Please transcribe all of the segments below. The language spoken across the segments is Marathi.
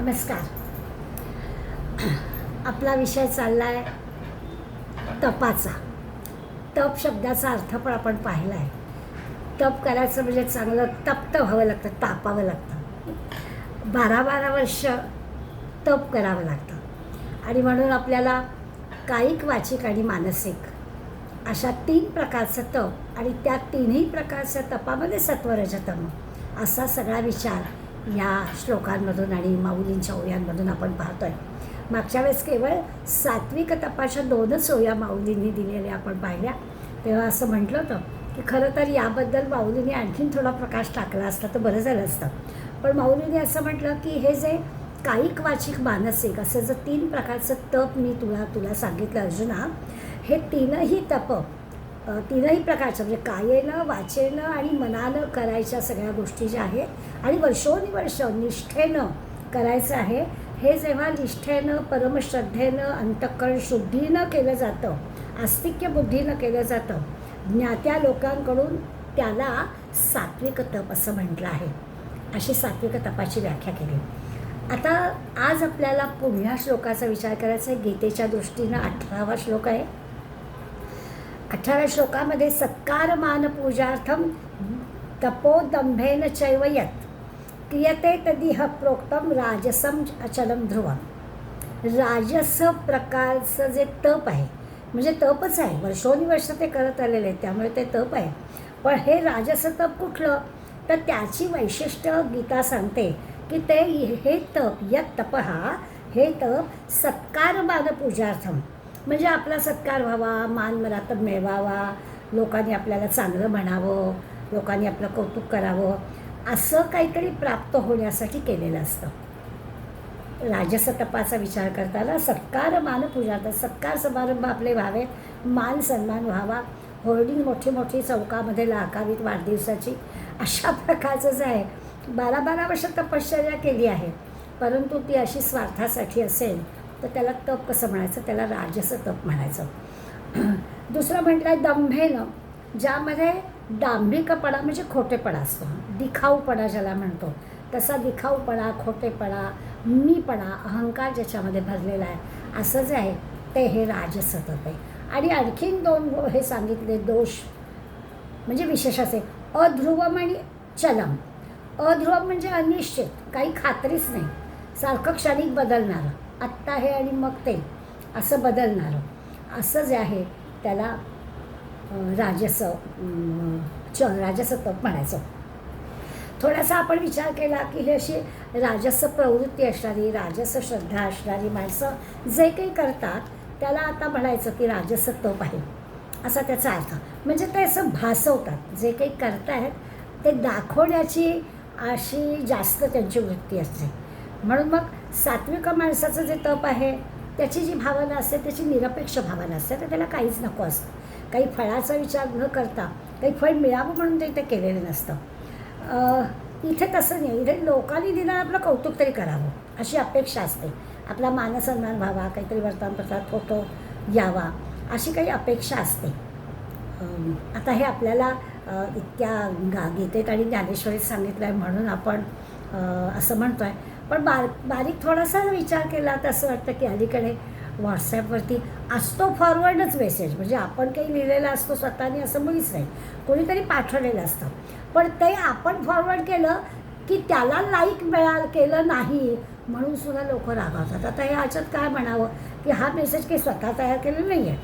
नमस्कार. आपला विषय चालला आहे तपाचा. तप शब्दाचा अर्थ पण आपण पाहिला आहे. तप करायचं म्हणजे चांगलं तप्त व्हावं लागतं, तापावं लागतं. 12-12 वर्ष तप करावं लागतं. आणि म्हणून आपल्याला कायिक, वाचिक आणि मानसिक अशा 3 प्रकारचं तप, आणि त्या 3ही प्रकारच्या तपामध्ये सत्वरजतम असा सगळा विचार या श्लोकांमधून आणि माऊलींच्या ओव्यांमधून आपण पाहतोय. मागच्या वेळेस केवळ सात्विक तपाच्या 2च ओव्या माऊलींनी दिलेल्या आपण पाहिल्या. तेव्हा असं म्हटलं होतं की खरं तर याबद्दल माऊलींनी आणखीन थोडा प्रकाश टाकला असता तर बरं झालं असतं. पण माऊलींनी असं म्हटलं की हे जे कायिक, वाचिक, मानसिक असं जर 3 प्रकारचं तप मी तुला सांगितलं अर्जुना, हे 3ही तप 3ही प्रकारचं म्हणजे कायेनं, वाचेनं आणि मनानं करायच्या सगळ्या गोष्टी ज्या आहेत आणि वर्षोनिवर्ष निष्ठेनं करायचं आहे. हे जेव्हा निष्ठेनं, परमश्रद्धेनं, अंतःकरण शुद्धीनं केलं जातं, आस्तिक्य बुद्धीनं केलं जातं, ज्ञात्या लोकांकडून त्याला सात्विक तप असं म्हटलं आहे. अशी सात्विक तपाची व्याख्या केली. आता आज आपल्याला पुढल्या श्लोकाचा विचार करायचा आहे. गीतेच्या दृष्टीनं 18वा श्लोक आहे. 18व्या श्लोकामध्ये सत्कारमान पूजार्थम तपोदंभेन चैव यत् क्रियते तदिह प्रोक्तम राजसम अचलम ध्रुवम. राजस प्रकारचं जे तप आहे म्हणजे तपच आहे, वर्षोनिवर्ष ते करत आलेले आहेत, त्यामुळे ते तप आहे. पण हे राजस तप कुठलं, तर त्याची वैशिष्ट्य गीता सांगते की ते हे तप, यत तप हे तप सत्कारमान पूजार्थम म्हणजे आपला सत्कार व्हावा, मान मरातब मिळवावा, लोकांनी आपल्याला चांगलं म्हणावं, लोकांनी आपलं कौतुक करावं, असं काहीतरी प्राप्त होण्यासाठी केलेलं असतं. राजस तपाचा विचार करताना सत्कार मान पूजार्थ, सत्कार समारंभ आपले व्हावे, मान सन्मान व्हावा, होर्डिंग मोठी मोठी चौकामध्ये लाखावीत वाढदिवसाची, अशा प्रकारचं जे आहे. 12-12 वर्ष तपश्चर्या केली आहे, परंतु ती अशी स्वार्थासाठी असेल तर त्याला तप कसं म्हणायचं, त्याला राजस तप म्हणायचं. दुसरं म्हटलं आहे दंभेनं, ज्यामध्ये दांभिकपणा म्हणजे खोटेपणा असतो, दिखाऊपणा ज्याला म्हणतो तसा दिखाऊपणा, खोटेपणा, मीपणा, अहंकार ज्याच्यामध्ये भरलेला आहे, असं जे आहे ते हे राजस तप आहे. आणि आणखीन 2 हे सांगितले दोष म्हणजे विशेष असे अध्रुवम आणि चलम. अध्रुवम म्हणजे अनिश्चित, काही खात्रीच नाही, सारखं क्षणिक बदलणारं, आत्ता हे आणि मग ते असं बदलणारं, असं जे आहे त्याला राजस तप म्हणायचं. थोडासा आपण विचार केला की हे अशी राजस प्रवृत्ती असणारी, राजस श्रद्धा असणारी माणसं जे काही करतात त्याला आता म्हणायचं की राजस तप आहे, असा त्याचा अर्थ. म्हणजे ते असं भासवतात, जे काही करतायत ते दाखवण्याची अशी जास्त त्यांची वृत्ती असते. म्हणून मग सात्विक माणसाचं जे तप आहे त्याची जी भावना असते त्याची निरपेक्ष भावना असते, तर त्याला काहीच नको असतं. काही फळाचा विचार न करता काही फळ मिळावं म्हणून ते केलेलं नसतं. इथे तसं नाही, इथे लोकांनी निदान आपलं कौतुक तरी करावं अशी अपेक्षा असते, आपला मानसन्मान व्हावा, काहीतरी वर्तमानपत्रात फोटो यावा, अशी काही अपेक्षा असते. आता हे आपल्याला इतक्या गीतेत आणि ज्ञानेश्वरीत सांगितलं आहे म्हणून आपण असं म्हणतो आहे. पण बारीक थोडासा विचार केला तर असं वाटतं की अलीकडे व्हॉट्सॲपवरती असतो फॉरवर्डच मेसेज, म्हणजे आपण काही लिहिलेलं असतो स्वतःने असं मुळीच नाही, कोणीतरी पाठवलेलं असतं, पण ते आपण फॉरवर्ड केलं की त्याला लाईक केलं नाही म्हणून सुद्धा लोक रागावतात. आता हे ह्याच्यात काय म्हणावं की हा मेसेज काही स्वतः तयार केलेला नाही आहे,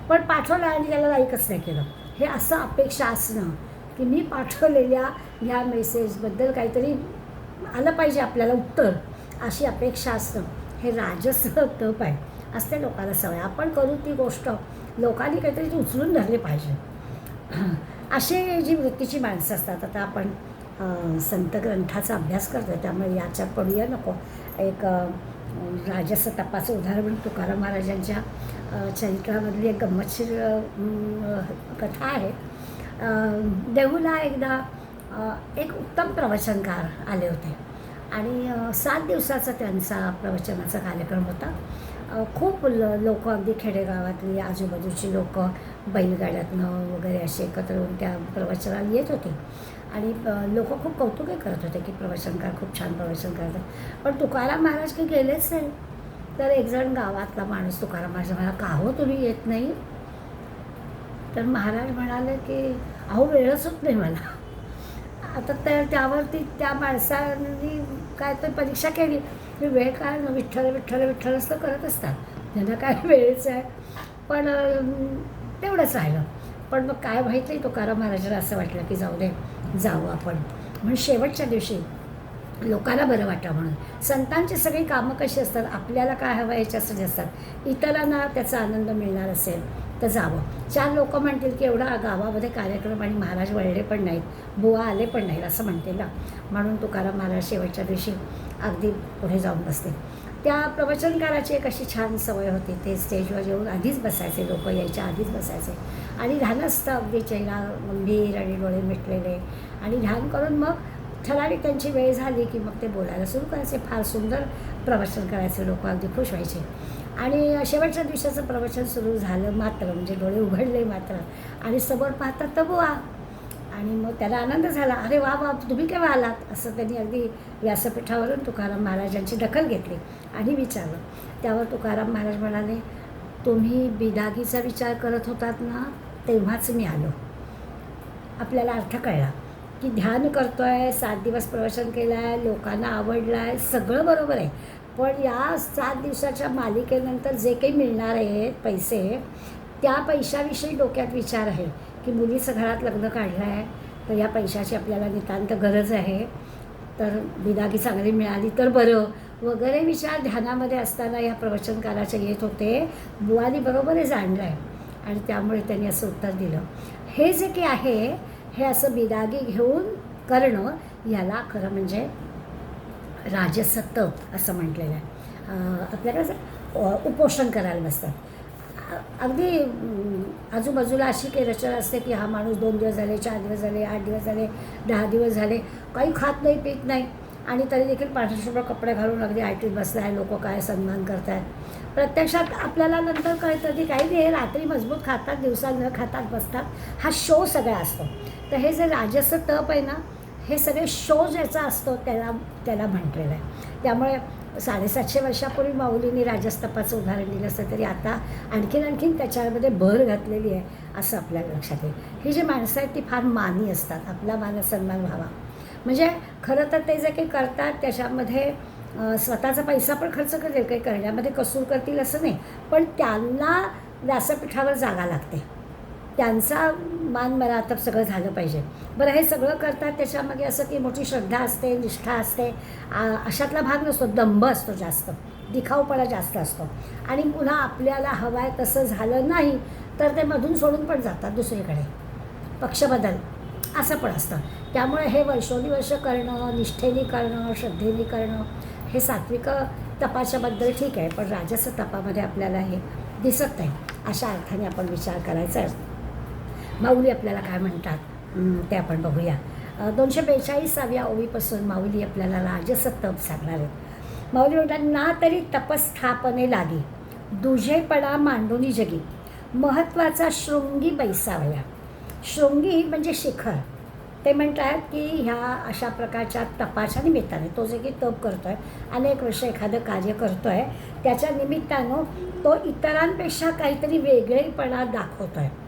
पण पाठवला आणि त्याला लाईकच नाही केलं, हे असं अपेक्षा असणं की मी पाठवलेल्या ह्या मेसेजबद्दल काहीतरी आलं पाहिजे आपल्याला उत्तर, अशी अपेक्षा असणं हे राजस तप आहे. असते लोकांना सवय, आपण करू ती गोष्ट लोकांनी काहीतरी ती उचलून धरली पाहिजे, अशी जी वृत्तीची माणसं असतात. आता आपण संत ग्रंथाचा अभ्यास करतो त्यामुळे याच्यात पडूया नको. एक राजस तपाचं उदाहरण म्हणून तुकाराम महाराजांच्या चरित्रामधली एक गंमतशीर कथा आहे. देहूला एकदा एक उत्तम प्रवचनकार आले होते आणि 7 दिवसाचा त्यांचा प्रवचनाचा कार्यक्रम होता. खूप लोक, अगदी खेडेगावातली आजूबाजूची लोक बैलगाड्यातनं वगैरे असे एकत्र येऊन त्या प्रवचनाला येत होते. आणि लोक खूप कौतुकही करत होते की प्रवचनकार खूप छान प्रवचन करतात. पण तुकाराम महाराज काही गेलेच नाही. तर एक जण गावातला माणूस तुकाराम महाराज म्हणाला, का हो तुम्ही येत नाही? तर महाराज म्हणाले की अहो वेळच होत नाही मला. आता त्यावरती त्या माणसाने काय तर परीक्षा केली की वेळ काय ना, विठ्ठल विठ्ठल विठ्ठलच तर करत असतात, त्यांना काय वेळच आहे. पण तेवढंच राहिलं. पण मग काय माहीत नाही, तुकाराम महाराजांना असं वाटलं की जाऊ दे, जाऊ आपण. म्हणून शेवटच्या दिवशी लोकांना बरं वाटावं म्हणून. संतांची सगळी कामं कशी असतात, आपल्याला काय हवं याच्यासाठी असतात. इतरांना त्याचा आनंद मिळणार असेल तर जावं. 4 लोक म्हणतील की एवढा गावामध्ये कार्यक्रम आणि महाराज वळले पण नाहीत, बुवा आले पण नाहीत असं म्हणतील ना. म्हणून तुकाराम महाराज शेवटच्या दिवशी अगदी पुढे जाऊन बसते. त्या प्रवचनकाराची एक अशी छान सवय होती, ते स्टेजवर येऊन आधीच बसायचे, लोक यायच्या आधीच बसायचे आणि ध्यान असतं अगदी, चेहरा गंभीर आणि डोळे मिटलेले, आणि ध्यान करून मग ठराविक त्यांची वेळ झाली की मग ते बोलायला सुरू करायचे. फार सुंदर प्रवचन करायचे, लोक अगदी खुश व्हायचे. आणि शेवटच्या दिवसाचं प्रवचन सुरू झालं मात्र, म्हणजे डोळे उघडले मात्र, आणि समोर पाहतात तर बुवा. आणि मग त्याला आनंद झाला, अरे वा वा, तुम्ही केव्हा आलात, असं त्यांनी अगदी व्यासपीठावरून तुकाराम महाराजांची दखल घेतली आणि विचारलं. त्यावर तुकाराम महाराज म्हणाले, तुम्ही बिदागीचा विचार करत होतात ना, तेव्हाच मी आलो. आपल्याला अर्थ कळला की ध्यान करतो आहे, 7 दिवस प्रवचन केलं आहे, लोकांना आवडलं आहे, सगळं बरोबर आहे. पण या 7 दिवसाच्या मालिकेनंतर जे काही मिळणार आहेत पैसे, त्या पैशाविषयी डोक्यात विचार आहे की मुलीचं घरात लग्न काढलं आहे, तर या पैशाची आपल्याला नितांत गरज आहे, तर बिदागी चांगली मिळाली तर बरं, वगैरे विचार ध्यानामध्ये असताना या प्रवचनकाराचे येत होते. बुवानी बरोबर हे जाणलं आहे आणि त्यामुळे त्यांनी असं उत्तर दिलं. हे जे काही आहे हे असं बिदागी घेऊन करणं, याला खरं म्हणजे राजसत्तप असं म्हटलेलं आहे. आपल्याकडे उपोषण करायला बसतात. अगदी आजूबाजूला अशी काही रचना असते की हा माणूस 2 दिवस झाले, 4 दिवस झाले, 8 दिवस झाले, 10 दिवस झाले, काही खात नाही, पीत नाही, आणि तरी देखील पांढरे कपडे घालून अगदी आयटीत बसला आहे, लोक काय सन्मान करत आहेत. प्रत्यक्षात आपल्याला नंतर कळतं की काही नाही, रात्री मजबूत खातात, दिवसा न खातात बसतात, हा शो सगळा असतो. तर हे जे राजस तप आहे ना, हे सगळे शो ज्याचा असतो त्याला म्हटलेलं आहे. त्यामुळे 750 वर्षापूर्वी माऊलींनी राजस्तपाचं उदाहरण दिलं असतं, तरी आता आणखीन त्याच्यामध्ये भर घातलेली आहे असं आपल्याला लक्षात येईल. ही जी माणसं आहेत ती फार मानी असतात, आपला मान सन्मान व्हावा. म्हणजे खरं तर ते जे काही करतात त्याच्यामध्ये स्वतःचा पैसा पण खर्च करतील, काही करण्यामध्ये कसूर करतील असं नाही, पण त्यांना व्यासपीठावर जागा लागते, त्यांचा मान मरातब सगळं झालं पाहिजे. बरं, हे सगळं करतात त्याच्यामागे असं की मोठी श्रद्धा असते, निष्ठा असते, अशातला भाग नसतो, दंभ असतो जास्त, दिखाऊपणा जास्त असतो. आणि पुन्हा आपल्याला हवं आहे तसं झालं नाही तर ते मधून सोडून पण जातात दुसरीकडे, पक्षबदल असं पण असतं. त्यामुळे हे वर्षोदिवर्ष करणं, निष्ठेने करणं, श्रद्धेने करणं, हे सात्विक तपाच्याबद्दल ठीक आहे, पण राजस तपामध्ये आपल्याला हे दिसत नाही. अशा अर्थाने आपण विचार करायचा आहे. माऊली आपल्याला काय म्हणतात ते आपण बघूया. 242व्या ओवीपासून माऊली आपल्याला राजस तप सांगणार आहेत. माऊली म्हणतात, ना तरी तपस्थापने लागी, दुजेपणा मांडुनी जगी, महत्त्वाचा शृंगी बैसावया. शृंगी म्हणजे शिखर. ते म्हणतात की ह्या अशा प्रकारच्या तपाच्या निमित्ताने, तो जे की तप करतो आहे, अनेक वर्ष एखादं कार्य करतो आहे, त्याच्या निमित्तानं तो इतरांपेक्षा काहीतरी वेगळेपणा दाखवतो आहे.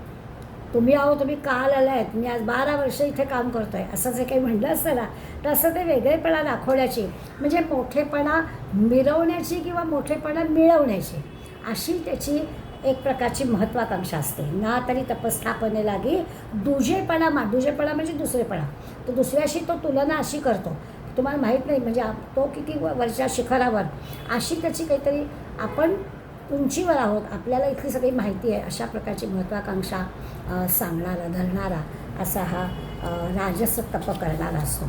तुम्ही काल आला आहेत, मी आज 12 वर्ष इथे काम करतो आहे, असं जे काही म्हणलं असतं ना, तसं ते वेगळेपणा दाखवण्याची, म्हणजे मोठेपणा मिरवण्याची किंवा मोठेपणा मिळवण्याची, अशी त्याची एक प्रकारची महत्त्वाकांक्षा असते. ना तरी तपस्थापने लागी, दुजेपणा म्हणजे दुसरेपणा, तो दुसऱ्याशी तो तुलना अशी करतो, तुम्हाला माहीत नाही म्हणजे तो किती वरच्या शिखरावर, अशी त्याची काहीतरी, आपण उंचीवर आहोत, आपल्याला इथली सगळी माहिती आहे, अशा प्रकारची महत्त्वाकांक्षा सांगणारा, धरणारा असा हा राजस तप करणारा असतो.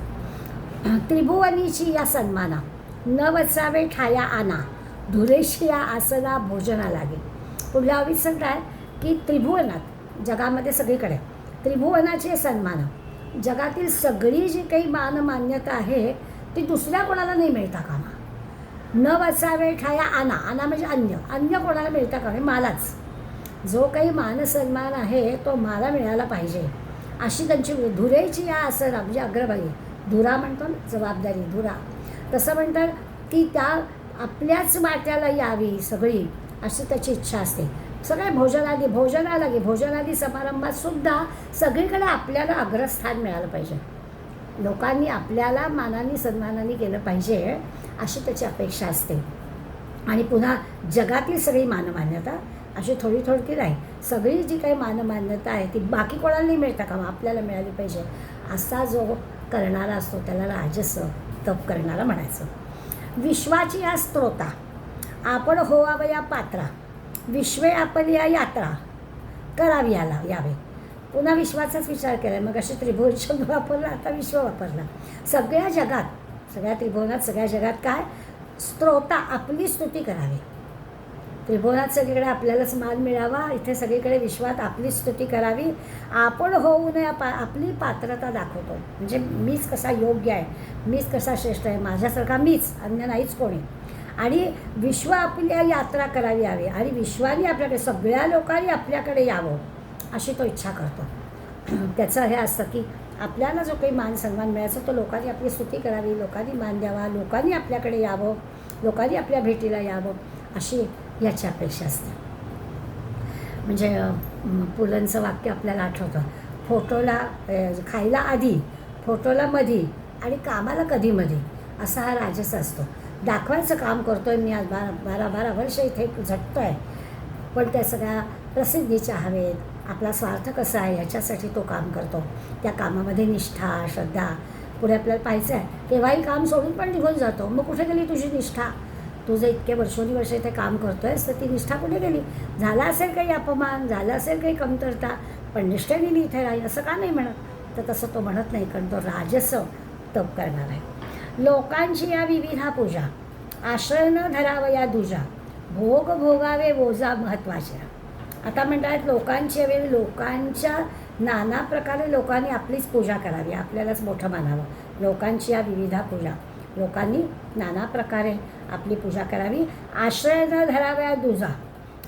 त्रिभुवनीची या सन्माना, न वचावे ठाया आना, धुरेशी या आसना भोजना लागे. पुढल्या ओवीत सांगतात की त्रिभुवनात, जगामध्ये सगळीकडे त्रिभुवनाचे सन्मान, जगातील सगळी जी काही मान्यता आहे ती दुसऱ्या कोणाला नाही मिळता कामा. न वचावे ठाया आना, आना म्हणजे अन्य कोणाला मिळता कामा, मलाच जो काही मान सन्मान आहे तो मला मिळाला पाहिजे, अशी त्यांची धुरेची या असं म्हणजे अग्रभागी धुरा म्हणतो ना, जबाबदारी धुरा, तसं म्हणतात की त्या आपल्याच वाट्याला यावी सगळी अशी त्याची इच्छा असते. सगळे भोजनादी समारंभात सुद्धा सगळीकडे आपल्याला अग्रस्थान मिळालं पाहिजे, लोकांनी आपल्याला मानाने सन्मानाने केलं पाहिजे अशी त्याची अपेक्षा असते. आणि पुन्हा जगातील सगळी मानमान्यता अशी थोडी थोडकी नाही, सगळी जी काही मानमान्यता आहे ती बाकी कोणाला नाही मिळतं का, आपल्याला मिळाली पाहिजे असा जो करणारा असतो त्याला राजस तप करणारा म्हणायचं. विश्वाची या स्त्रोता आपण होवावया पात्रा, विश्वे आपली या यात्रा करावी यावे. पुन्हा विश्वाचाच विचार केला, मग असे त्रिभुवन शब्द वापरला, आता विश्व वापरला. सगळ्या जगात, सगळ्या त्रिभुवनात, सगळ्या जगात काय स्त्रोता आपली स्तुती करावी. त्रिभुवनात सगळीकडे आपल्यालाच मान मिळावा, इथे सगळीकडे विश्वात आपली स्तुती करावी. आपण होऊ नये आपली पात्रता दाखवतो, म्हणजे मीच कसा योग्य आहे, मीच कसा श्रेष्ठ आहे, माझ्यासारखा मीच, अन्य नाहीच कोणी. आणि विश्व आपल्या यात्रा करावी यावी आणि विश्वाने आपल्याकडे, सगळ्या लोकांनी आपल्याकडे यावं अशी तो इच्छा करतो. त्याचं हे असतं की आपल्याला जो काही मान सन्मान मिळायचा तो लोकांनी आपली स्तुती करावी, लोकांनी मान द्यावा, लोकांनी आपल्याकडे यावं, लोकांनी आपल्या भेटीला यावं अशी याची अपेक्षा असते. म्हणजे पुलंचं वाक्य आपल्याला आठवतं, फोटोला खायला आधी, फोटोला मधी आणि कामाला कधी मध्ये, असा हा राजस असतो. दाखवायचं काम करतो आहे मी, आज 12 वर्ष इथे झटतो आहे, पण त्या सगळ्या प्रसिद्धीच्या हवेत आपला स्वार्थ कसा आहे ह्याच्यासाठी तो काम करतो. त्या कामामध्ये निष्ठा, श्रद्धा, पुढे आपल्याला पाहायचं आहे तेव्हाही काम सोडून पण निघून जातो. मग कुठे गेली तुझी निष्ठा? तुझं इतके वर्षोनिवर्ष इथे काम करतो आहेस तर ती निष्ठा कुठे गेली? झाला असेल काही अपमान, झालं असेल काही कमतरता, पण निष्ठेने मी इथे राहील असं का नाही म्हणत? तर तसं तो म्हणत नाही, कारण तो राजस तप करणार आहे. लोकांची या विविधा पूजा, आश्रय न धरावया दुजा, भोग भोगावे ओझा महत्त्वाचे. आता म्हणतात लोकांची हवी, लोकांच्या नाना प्रकारे लोकांनी आपलीच पूजा करावी, आपल्यालाच मोठं मानावं. लोकांची या विविधा पूजा, लोकांनी नाना प्रकारे आपली पूजा करावी. आश्रय न धराव्या दुजा,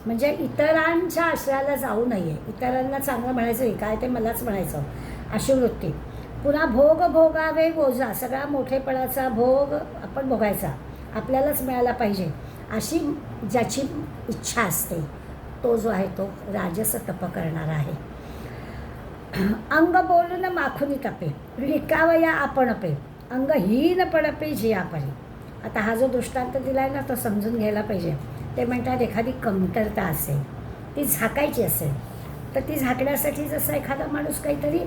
म्हणजे इतरांच्या आश्रयाला जाऊ नये, इतरांना चांगलं म्हणायचं काय ते मलाच म्हणायचं अशी वृत्ती. पुन्हा भोग भोगावे ओझा, सगळा मोठेपणाचा भोग आपण भोगायचा, आपल्यालाच मिळाला पाहिजे अशी ज्याची इच्छा असते तो जो आहे तो राजस तप करणारा आहे. अंग बोलून माखुनी टपे, रिकावया आपण पे, अंगहीन पडपे जिया परी. आता हा जो दृष्टांत दिला आहे ना तो समजून घ्यायला पाहिजे. ते म्हणतात एखादी कमतरता असेल ती झाकायची असेल तर ती झाकण्यासाठी जसं एखादा माणूस काहीतरी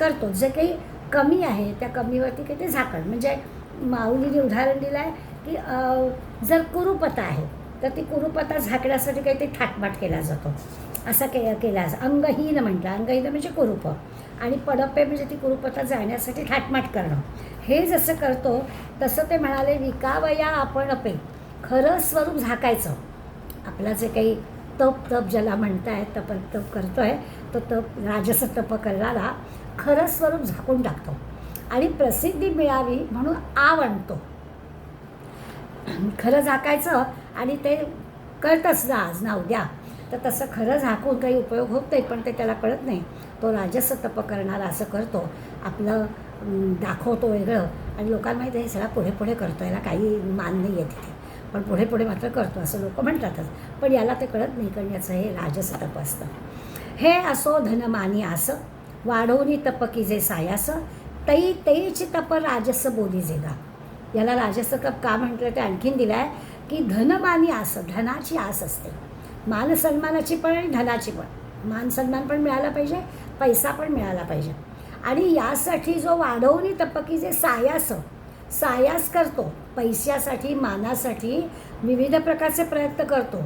करतो, जे काही कमी आहे त्या कमीवरती काही ते झाकण, म्हणजे माऊलीने उदाहरण दिलं आहे की जर कुरूपता आहे तर ती कुरूपता झाकण्यासाठी काहीतरी थाटमाट केला जातो, असा केला. अंगहीन म्हटलं, अंगहीन म्हणजे कुरूप, आणि पडपे म्हणजे ती कुरूपता जाण्यासाठी थाटमाट करणं. हे जसं करतो तसं ते म्हणाले विकावया आपण पे, खरं स्वरूप झाकायचं. आपला जे काही तप ज्याला म्हणताय तप करतो आहे तो तप राजस तप करणारा खरं स्वरूप झाकून टाकतो आणि प्रसिद्धी मिळावी म्हणून आणतो. खरं झाकायचं आणि ते कळतंच ना आज ना उद्या, तर तसं खरं झाकून काही उपयोग होत नाही, पण ते त्याला कळत नाही. तो राजस तप करणारा असं करतो, आपलं दाखवतो वेगळं आणि लोकांना माहिती आहे सगळा पुढे पुढे करतो, याला काही मान नाही आहे तिथे, पण पुढे पुढे मात्र करतो असं लोक म्हणतातच, पण याला ते कळत नाही, कारण याचं हे राजस तप असतं. हे असो धनमानी आस, वाढवणी तप की जे सायास, तेच तप राजस बोली जेगा. याला राजस तप का म्हटलं ते आणखीन दिलं आहे की धनमानी आस, धनाची आस असते, मान सन्मानाची पण आणि धनाची पण. मान सन्मान पण मिळाला पाहिजे, पैसा पण मिळाला पाहिजे, आणि यासाठी जो वाढवणी तप की जे सायास करतो, पैशासाठी मानासाठी विविध प्रकारचे प्रयत्न करतो,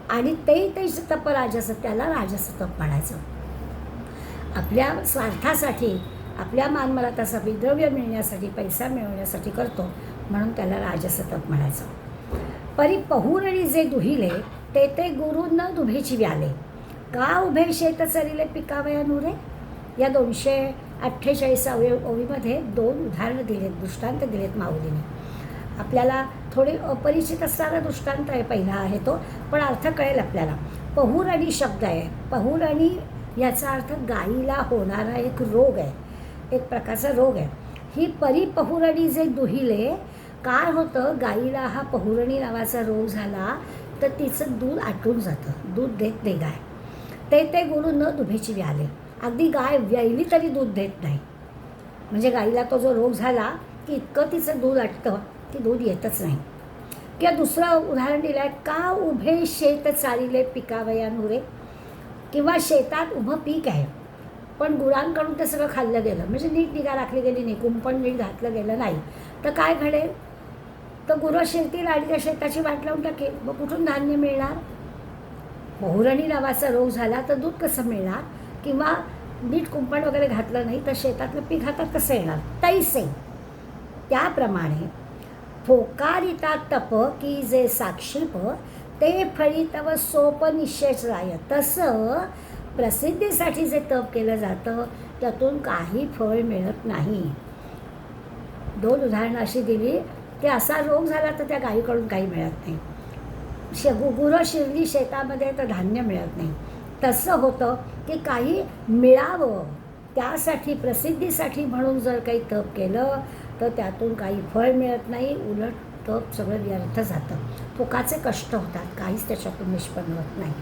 आणि तेच तप राजस, त्याला राजस तप म्हणायचं. आपल्या स्वार्थासाठी, आपल्या मानमरातासाठी, द्रव्य मिळण्यासाठी, पैसा मिळवण्यासाठी करतो, म्हणून त्याला राजस तप म्हणायचं. परी पहुरणी जे दुहिले ते गुरु न दुभेची व्याले, का उभे शेत चरिले पिकावया नुरे. या 248 ओळीमध्ये 2 उदाहरणं दिलेत, दृष्टांत दिलेत माऊलीने. आपल्याला थोडे अपरिचित असणारा दृष्टांत आहे, पहिला आहे तो, पण अर्थ कळेल आपल्याला. पहुरणी शब्द आहे, पहुरणी याचा अर्थ गाईला होणारा एक रोग आहे, एक प्रकारचा रोग आहे. ही परिपहुरणी जे दुहिले, काय होतं, गाईला हा पहुरणी नावाचा रोग झाला तर तिचं दूध आटून जातं, दूध देत नाही गाय. ते गुरु न दुभेची व्याले, अगदी गाय व्यायली तरी दूध देत नाही. म्हणजे गाईला तो जो रोग झाला की इतकं तिचं दूध आटतं की दूध येतच नाही. किंवा दुसरं उदाहरण दिलं आहे, का उभे शेत चालिले पिकावया नुरे, किंवा शेतात उभं पीक आहे पण गुरांकडून ते सगळं खाल्लं गेलं, म्हणजे नीट निगा राखली गेली नाही, कुंपण नीट घातलं गेलं नाही, तर काय घडेल, तर गुरं शिरतील आणि त्या शेताची वाट लावून टाकेल. मग कुठून धान्य मिळणार? बहुरणी नावाचा रोग झाला तर दूध कसं मिळणार? किंवा नीट कुंपण वगैरे घातलं नाही तर शेतातलं पीक हातात कसं येणार? तैसे त्याप्रमाणे फोकारिता तप की जे साक्षीप ते फळी तव सोप निश्चयच राय. तसं प्रसिद्धीसाठी जे तप केलं जातं त्यातून काही फळ मिळत नाही. 2 उदाहरणं अशी दिली की असा रोग झाला तर त्या गाईकडून काही मिळत नाही. गुरं शिरली शेतामध्ये तर धान्य मिळत नाही. तसं होतं की काही मिळावं त्यासाठी, प्रसिद्धीसाठी म्हणून जर काही तप केलं तर त्यातून काही फळ मिळत नाही, उलट तप सगळं व्यर्थ जातं. फुकाचे कष्ट होतात, काहीच त्याच्यातून निष्पन्न होत नाही.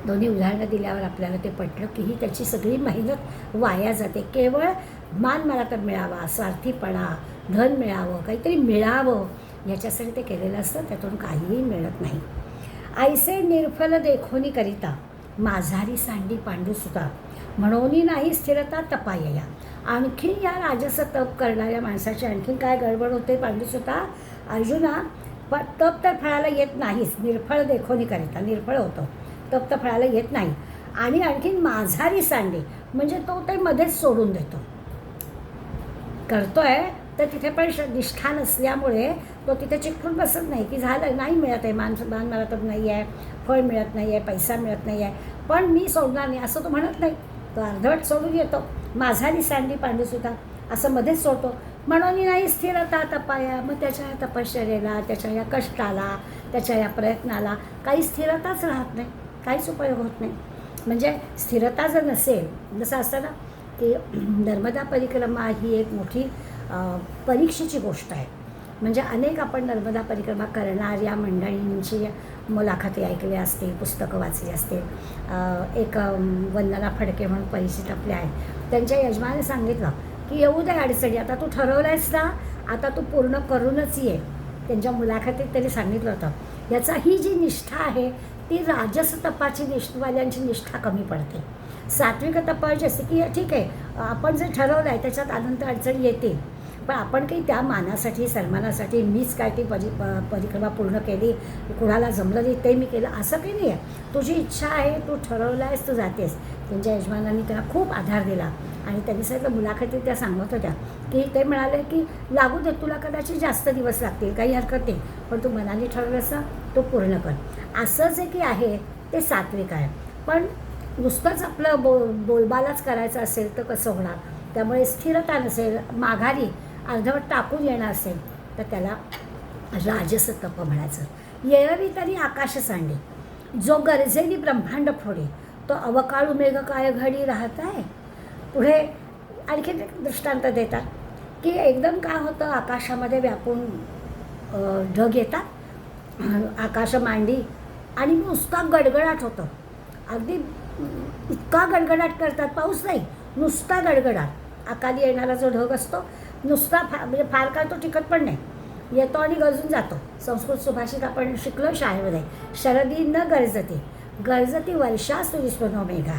दोन्ही उदाहरणं दिल्यावर आपल्याला ते पटलं की ही त्याची सगळी मेहनत वाया जाते. केवळ मान मला तर मिळावा, स्वार्थीपणा, धन मिळावं, काहीतरी मिळावं याच्यासाठी ते केलेलं असतं, त्यातून काहीही मिळत नाही. ऐसे निर्फल देखोनी करिता माझारी सांडी पांडुसुता, म्हणून नाही स्थिरता तपायया. आणखी या राजस तप करणाऱ्या माणसाची आणखीन काय गडबड होते पांडुसुता? अर्जुना, तप तर फळाला येत नाहीच, निर्फळ देखोनी करिता, निर्फळ होतं, तप तर फळाला येत नाही. आणि आणखीन माझारी सांडी म्हणजे तो ते मध्येच सोडून देतो. करतोय तर तिथे पण निष्ठा नसल्यामुळे तो तिथे चिकटून बसत नाही की झालं, नाही मिळत आहे, मान मला तर नाही आहे, फळ मिळत नाही आहे, पैसा मिळत नाही आहे, पण मी सोडणार नाही असं तो म्हणत नाही. तो अर्धवट सोडून येतो. माझारी सांडी पांडुसुता असं मध्येच सोडतो. म्हणून नाही स्थिरता तपाया. मग त्याच्या या तपश्चर्येला, त्याच्या या कष्टाला, त्याच्या या प्रयत्नाला काही स्थिरताच राहत नाही, काहीच उपयोग होत नाही. म्हणजे स्थिरता जर नसेल, जसं असतं ना की नर्मदा परिक्रमा ही एक मोठी परीक्षेची गोष्ट आहे. म्हणजे अनेक आपण नर्मदा परिक्रमा करणाऱ्या मंडळींची मुलाखती ऐकल्या असतील, पुस्तकं वाचली असतील. एक वंदना फडके म्हणून परिचित आपले आहेत, त्यांच्या यजमाने सांगितलं की येऊ दे अडचणी, आता तू ठरवलं आहेस ना, आता तू पूर्ण करूनच ये. त्यांच्या मुलाखतीत त्यांनी सांगितलं होतं. याचा ही जी निष्ठा आहे ती राजस तपाची निष्ठावाल्यांची निष्ठा कमी पडते. सात्विक तपाची असते की ठीक आहे, आपण जे ठरवलं आहे त्याच्यात अनंत अडचणी येतील, पण आपण काही त्या मानासाठी, सन्मानासाठी मीच काय ती परिक्रमा पूर्ण केली, कुणाला जमलं नाही ते मी केलं, असं काही नाही आहे. तुझी इच्छा आहे, तू ठरवलं आहेस, तू जातेस. त्यांच्या यजमानांनी त्यांना खूप आधार दिला आणि त्यांनी सांगितलं, मुलाखतीत त्या सांगत होत्या की ते म्हणाले की लागू दे, तुला कदाचित जास्त दिवस लागतील, काही हरकत नाही, पण तू मनाने ठरवलंस ना, तो पूर्ण कर. असं जे की आहे ते सात्विक आहे. पण नुसतंच आपलं बोलबालाच करायचं असेल तर कसं होणार? त्यामुळे स्थिरता नसेल, माघारी अर्धवट टाकून येणार असेल तर त्याला राजस तप म्हणायचं. येळवी तरी आकाश सांडे, जो गरजेनी ब्रह्मांड फोडे, तो अवकाळू मेघ काय घडी राहत आहे. पुढे आणखी दृष्टांत देतात की एकदम काय होतं, आकाशामध्ये व्यापून ढग येतात, आकाश मांडी, आणि नुसता गडगडाट होतं. अगदी इतका गडगडाट करतात, पाऊस नाही, नुसता गडगडाट. अकाली येणारा जो ढग असतो नुसता म्हणजे फार काळ तो टिकत पण नाही, येतो आणि गरजून जातो. संस्कृत सुभाषित आपण शिकलो शाळेमध्ये, शरदी न गरजती, गरजती वर्षास्तु विश्वनो मेघा.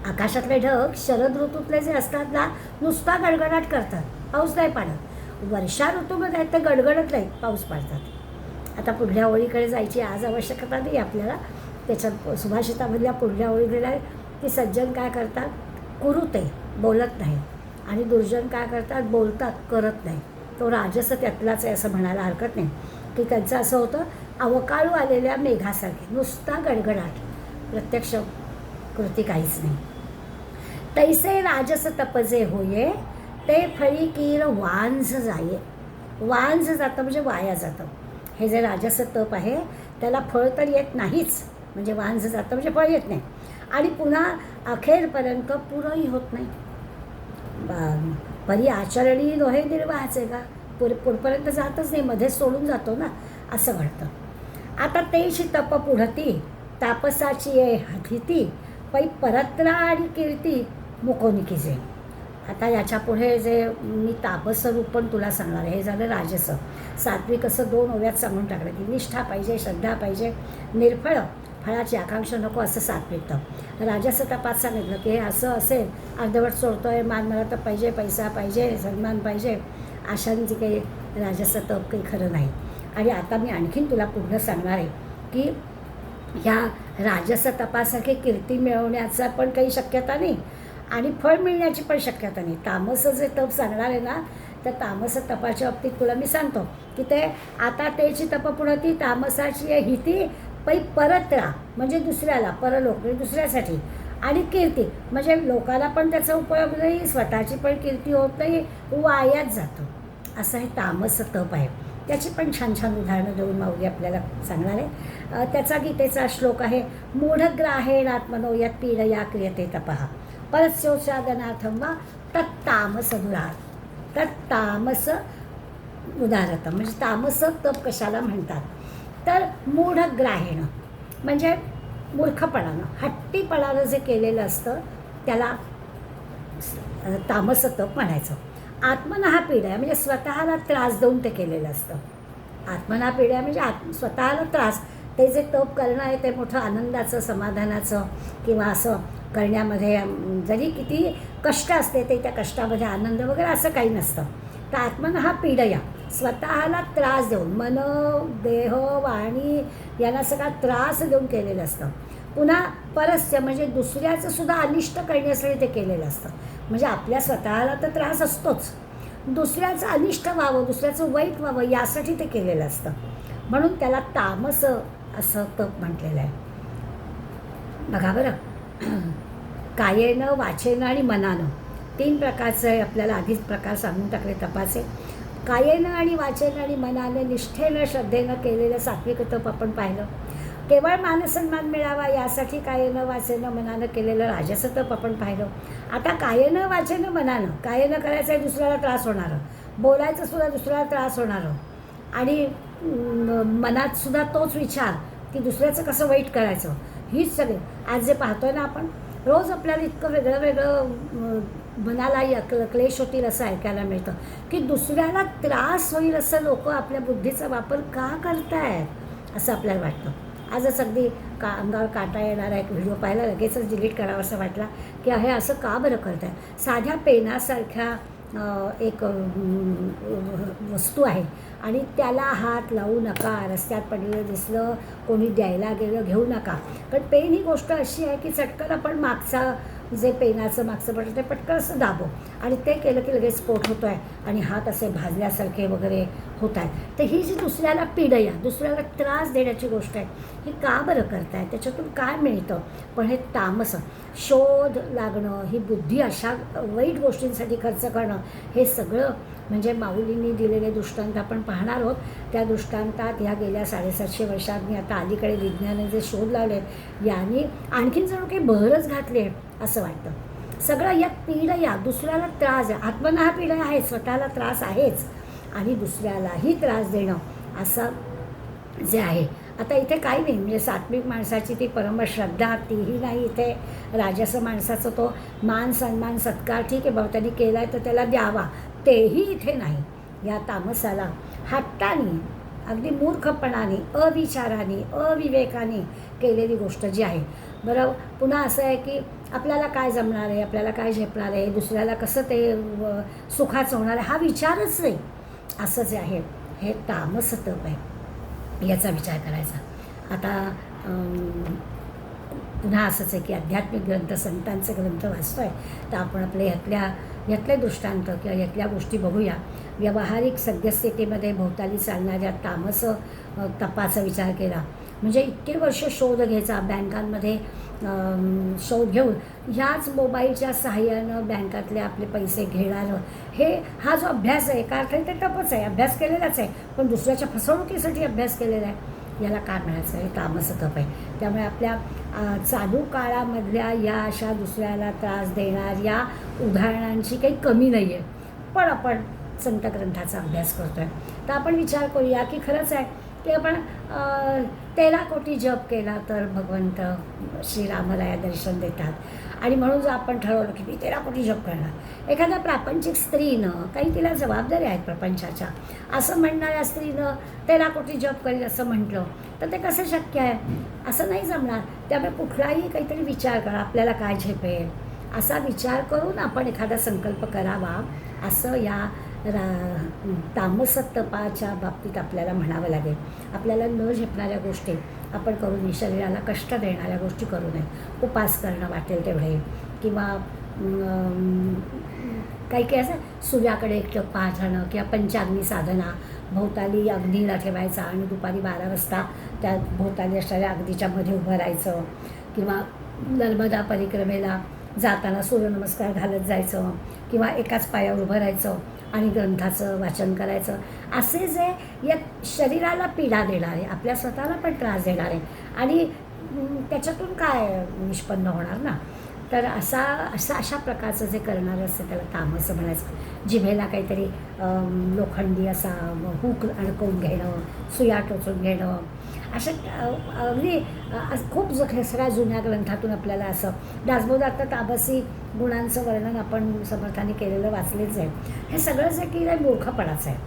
आकाशातले ढग शरद ऋतूतले जे असतात ना, नुसता गडगडाट करतात, पाऊस नाही पडत. वर्षा ऋतूमध्ये ते गडगडत नाही, पाऊस पडतात. आता पुढल्या ओळीकडे जायची आज आवश्यकता नाही आपल्याला. त्याच्यात सुभाषितामधल्या पुढल्या ओळी दिल्या की सज्जन काय करतात, कुरुते, बोलत नाही, आणि दुर्जन काय करतात, बोलतात, करत नाही. तो राजस त्यातलाच आहे असं म्हणायला हरकत नाही. की त्यांचं असं होतं, अवकाळू आलेल्या मेघासारखे, नुसता गडगडाट, प्रत्यक्ष कृती काहीच नाही. तैसे राजस तपजे होये, ते फळी कीर वांझ जाये. वांझ जातं म्हणजे वाया जातं. हे जे राजस तप आहे त्याला फळ तर येत नाहीच, म्हणजे वांझ जातं म्हणजे फळ येत नाही. आणि पुन्हा अखेरपर्यंत पुरंही होत नाही. परी आचरणी दोहे निर्वाहाचे का, पुढपर्यंत जातच नाही, मध्येच सोडून जातो ना, असं घडतं. आता तेची तप पुढती तापसाची ये हथिती पै परत्रा आणि कीर्ती मुकोनिकीचे. आता याच्या पुढे जे मी तापस रूप पण तुला सांगणार आहे, हे झालं राजस. सात्विक असं 2 ओव्यात सांगून टाकलं की निष्ठा पाहिजे, श्रद्धा पाहिजे, निर्फळ फळाची आकांक्षा नको, असं सात्विक तप. राजस तपात सांगितलं की हे असं असेल, अर्धवट सोडतोय, मान मला तर पाहिजे, पैसा पाहिजे, सन्मान पाहिजे, अशांची काही राजस तप काही खरं नाही. आणि आता मी आणखीन तुला पुढं सांगणार आहे की ह्या राजस तपासारखी कीर्ती मिळवण्याचा पण काही शक्यता नाही आणि फळ मिळण्याची पण शक्यता नाही. तामस जे तप सांगणार आहे ना, त्या तामस तपाच्या बाबतीत तुला मी सांगतो की ते आता तेची तप पुढती तामसाची हिती पै परत्रा म्हणजे दुसऱ्याला, परलोक म्हणजे दुसऱ्यासाठी, आणि कीर्ती म्हणजे लोकांना पण त्याचा उपयोग नाही, स्वतःची पण कीर्ती होत नाही, वायाच जातो. असं हे तामस तप आहे. त्याची पण छान छान उदाहरणं देऊन माऊली आपल्याला सांगणार आहे. त्याचा गीतेचा श्लोक आहे, मूढग्राहेण आत्मनो यत् पीडया क्रियते तपः परस्योत्सादनार्थं वा तत्तामस दुरात्. तत्तामस उदाहरतं म्हणजे तामस तप कशाला म्हणतात तर मूढग्राहेण म्हणजे मूर्खपणानं, हट्टीपणानं जे केलेलं असतं त्याला तामस तप म्हणायचं. आत्मना पीडा म्हणजे स्वतःला त्रास देऊन ते केलेलं असतं. आत्मना पीडा म्हणजे स्वतःला त्रास. ते जे तप करणं आहे ते मोठं आनंदाचं, समाधानाचं किंवा असं करण्यामध्ये जरी किती कष्ट असते ते त्या कष्टामध्ये आनंद वगैरे असं काही नसतं. तर आत्मना पीडया स्वतःला त्रास देऊन, मन, देह, वाणी यांना सगळा त्रास देऊन केलेलं असतं. पुन्हा परस्य म्हणजे दुसऱ्याचं सुद्धा अनिष्ट करण्यासाठी ते केलेलं असतं. म्हणजे आपल्या स्वतःला तर त्रास असतोच, दुसऱ्याचं अनिष्ट व्हावं, दुसऱ्याचं वाईट व्हावं यासाठी ते केलेलं असतं. म्हणून त्याला तामस असं तप म्हटलेलं आहे. बघा बरं, कायेनं, वाचेनं आणि मनानं 3 प्रकारचे आपल्याला आधीच प्रकार सांगून टाकले तपाचे. कायेनं आणि वाचेनं आणि मनानं, निष्ठेनं, श्रद्धेनं केलेलं सात्विक तप आपण पाहिलं. केवळ मानसन्मान मिळावा यासाठी कायेनं, वाचेनं, मनानं केलेलं राजस तप आपण पाहिलं. आता कायेनं, वाचेनं, मनानं, कायेनं करायचं आहे दुसऱ्याला त्रास होणारं, बोलायचं सुद्धा दुसऱ्याला त्रास होणारं, आणि मनात सुद्धा तोच विचार की दुसऱ्याचं कसं वाईट करायचं. हीच सगळे आज जे पाहतोय ना आपण, रोज आपल्याला इतकं वेगळं वेगळं मनाला क्लेश होतील असं ऐकायला मिळतं की दुसऱ्याला त्रास होईल असं लोक आपल्या बुद्धीचा वापर का करतायत असं आपल्याला वाटतं. आजच अगदी अंगावर काटा येणारा एक व्हिडिओ पाहिला, लगेचच डिलीट करावा असं वाटला की हे असं का बरं करत आहे. साध्या पेनासारख्या एक वस्तू आहे आणि त्याला हात लावू नका, रस्त्यात पडलेलं दिसलं, कोणी द्यायला गेलं घेऊ नका. पण पेन ही गोष्ट अशी आहे की चटकन आपण मागचा जे पेनाचं मागचं बटन ते पटकन असं दाबो आणि ते केलं की लगेच स्फोट होतो आहे आणि हात असे भाजल्यासारखे वगैरे होत आहेत. तर ही जी दुसऱ्याला पीडया, दुसऱ्याला त्रास देण्याची गोष्ट आहे, ही का बरं करताय, त्याच्यातून काय मिळतं. पण हे तामस, शोध लागणं, ही बुद्धी अशा वाईट गोष्टींसाठी खर्च करणं, हे सगळं म्हणजे माऊलींनी दिलेले दृष्टांत आपण पाहणार आहोत. त्या दृष्टांतात ह्या गेल्या 750 वर्षात मी आता अलीकडे विज्ञानाने जे शोध लावले यांनी आणखीन जणू काही बहरच घातले असं वाटतं. सगळं यात पीडया, दुसऱ्याला त्रास आहे. आत्मना हा पीडा आहे, स्वतःला त्रास आहेच आणि दुसऱ्यालाही त्रास देणं असं जे आहे. आता इथे काही नाही, म्हणजे सात्विक माणसाची ती परमश्रद्धा तीही नाही. इथे राजस माणसाचा तो मान, सन्मान, सत्कार ठीक आहे बाबा, त्यांनी केला आहे तर त्याला द्यावा, तेही इथे नाही. या तामसाला हट्टाने, अगदी मूर्खपणाने, अविचाराने, अविवेकाने केलेली गोष्ट जी आहे. बरं, पुन्हा असं आहे की आपल्याला काय जमणार आहे, आपल्याला काय झेपणार आहे, दुसऱ्याला कसं ते सुखाचं होणार आहे, हा विचारच नाही. असं जे आहे हे तामस तप आहे, याचा विचार करायचा. आता पुन्हा असंच आहे की आध्यात्मिक ग्रंथ, संतांचे ग्रंथ वाचतो आहे तर आपण आपले यातले दृष्टांत किंवा यातल्या गोष्टी बघूया. व्यावहारिक सद्यस्थितीमध्ये भोवताली चालणाऱ्या तामस तपाचा विचार केला म्हणजे इतके वर्ष शोध घ्यायचा, बँकांमध्ये शोध घेऊन ह्याच मोबाईलच्या सहाय्यानं बँकातले आपले पैसे घेणारं, हा जो अभ्यास आहे, एका अर्थाने ते तपच आहे, अभ्यास केलेलाच आहे, पण दुसऱ्याच्या फसवणुकीसाठी अभ्यास केलेला आहे. याला काय म्हणायचं, हे तामस तप आहे. त्यामुळे आपल्या चालू काळामधल्या या अशा दुसऱ्याला त्रास देणाऱ्या उदाहरणांची काही कमी नाही आहे. पण आपण संत ग्रंथाचा अभ्यास करतो आहे, तर आपण विचार करूया की खरंच आहे की आपण 13 कोटी जप केला तर भगवंत श्रीरामराया दर्शन देतात. आणि म्हणून जर आपण ठरवलं की मी 13 कोटी जप करणार, एखाद्या प्रापंचिक स्त्रीनं काही तिला जबाबदारी आहेत प्रपंचाच्या असं म्हणणाऱ्या स्त्रीनं 13 कोटी जप करेल असं म्हटलं तर ते कसं शक्य आहे? असं नाही जमणार. त्यामुळे कुठलाही काहीतरी विचार करा, आपल्याला काय झेपेल असा विचार करून आपण एखादा संकल्प करावा, असं या तामस तपाच्या बाबतीत आपल्याला म्हणावं लागेल. आपल्याला न झेपणाऱ्या गोष्टी आपण करू नये, शरीराला कष्ट देणाऱ्या गोष्टी करू नये. उपास करणं वाटेल तेवढे, किंवा काही काही असं सूर्याकडे एकटक पाहत राहणं, किंवा पंचाग्नी साधना, भोवताली अग्नीला ठेवायचा आणि दुपारी 12 वाजता त्या भोवताली असणाऱ्या अग्नीच्या मध्ये उभं राहायचं, किंवा नर्मदा परिक्रमेला जाताना सूर्यनमस्कार घालत जायचं, किंवा एकाच पायावर उभं राहायचं आणि ग्रंथाचं वाचन करायचं. असे जे या शरीराला पीडा देणारे, आपल्या स्वतःला पण त्रास देणारे, आणि त्याच्यातून काय निष्पन्न होणार ना. तर अशा प्रकारचं जे करणारं असतं त्याला तामस म्हणायचं. जिभेला काहीतरी लोखंडी असा हुक अडकवून घेणं, सुया टोचून घेणं, अशा अगदी खूप सगळ्या जुन्या ग्रंथातून आपल्याला असं दासबोधार्थ तामसी गुणांचं वर्णन आपण समर्थाने केलेलं वाचलेच आहे. हे सगळं जे की मूर्खपणाचं आहे,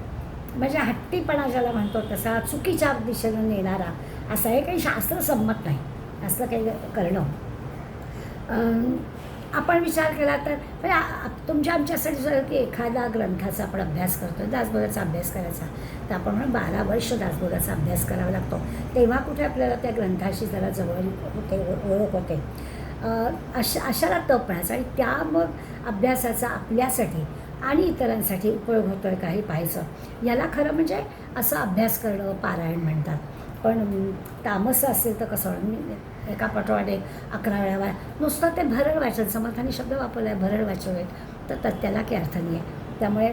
म्हणजे हट्टीपणा ज्याला म्हणतो तसा, चुकीच्या दिशेनं नेणारा असा हे काही शास्त्रसंमत नाही असं काही करणं. आपण विचार केला तर तुमच्या आमच्यासाठी जर की एखादा ग्रंथाचा आपण अभ्यास करतो, दासबोधाचा अभ्यास करायचा, तर आपण 12 वर्ष दासबोधाचा अभ्यास करावा लागतो. तेव्हा कुठे आपल्याला त्या ग्रंथाशी जरा जवळ होते, ओळख होते. अशाला तप म्हणायचं. आणि त्या मग अभ्यासाचा आपल्यासाठी आणि इतरांसाठी उपयोग होतो आहे काही पाहायचं. याला खरं म्हणजे असं अभ्यास करणं पारायण म्हणतात. पण तामस असेल तर कसं, एका पाठोपाठ 11 वेळा नुसतं ते भरड वाचन, समर्थाने शब्द वापरला आहे भरड वाचन, तर त्याला काही अर्थ नाही आहे. त्यामुळे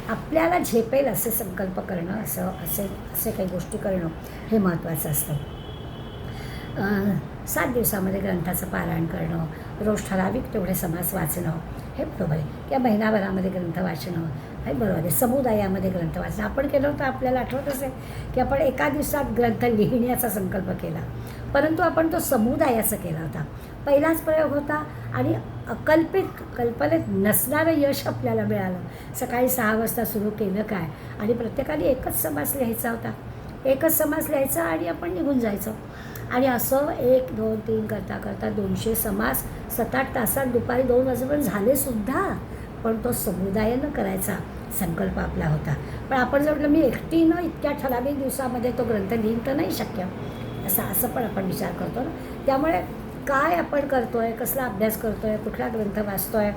आपल्याला झेपेल असे संकल्प करणं, असे काही गोष्टी करणं हे महत्त्वाचं असतं. 7 दिवसामध्ये ग्रंथाचं पारायण करणं, रोज ठराविक तेवढे समास वाचणं हे बरोबर आहे, किंवा महिनाभरामध्ये ग्रंथ वाचणं हे बरोबर आहे. समुदायामध्ये ग्रंथ वाचणं आपण केलं होतं, आपल्याला आठवतच आहे की आपण एका दिवसात ग्रंथ लिहिण्याचा संकल्प केला, परंतु आपण तो समुदायाचा केला होता. पहिलाच प्रयोग होता आणि कल्पनेत नसणारं यश आपल्याला मिळालं. सकाळी 6 वाजता सुरू केलं काय, आणि प्रत्येकाने एकच समास लिहायचा होता, एकच समास लिहायचा आणि आपण निघून जायचं. आणि असं 1, 2, 3 करता करता 200 समास 7-8 तासात दुपारी 2 वाजेपर्यंत झालेसुद्धा. पण तो समुदायानं करायचा संकल्प आपला होता. पण आपण जर म्हटलं मी एकटीनं इतक्या ठराविक दिवसामध्ये तो ग्रंथ लिहीन तर नाही शक्य, असं पण आपण विचार करतो ना. त्यामुळे काय आपण करतो आहे, कसला अभ्यास करतो आहे, कुठला ग्रंथ वाचतो आहे,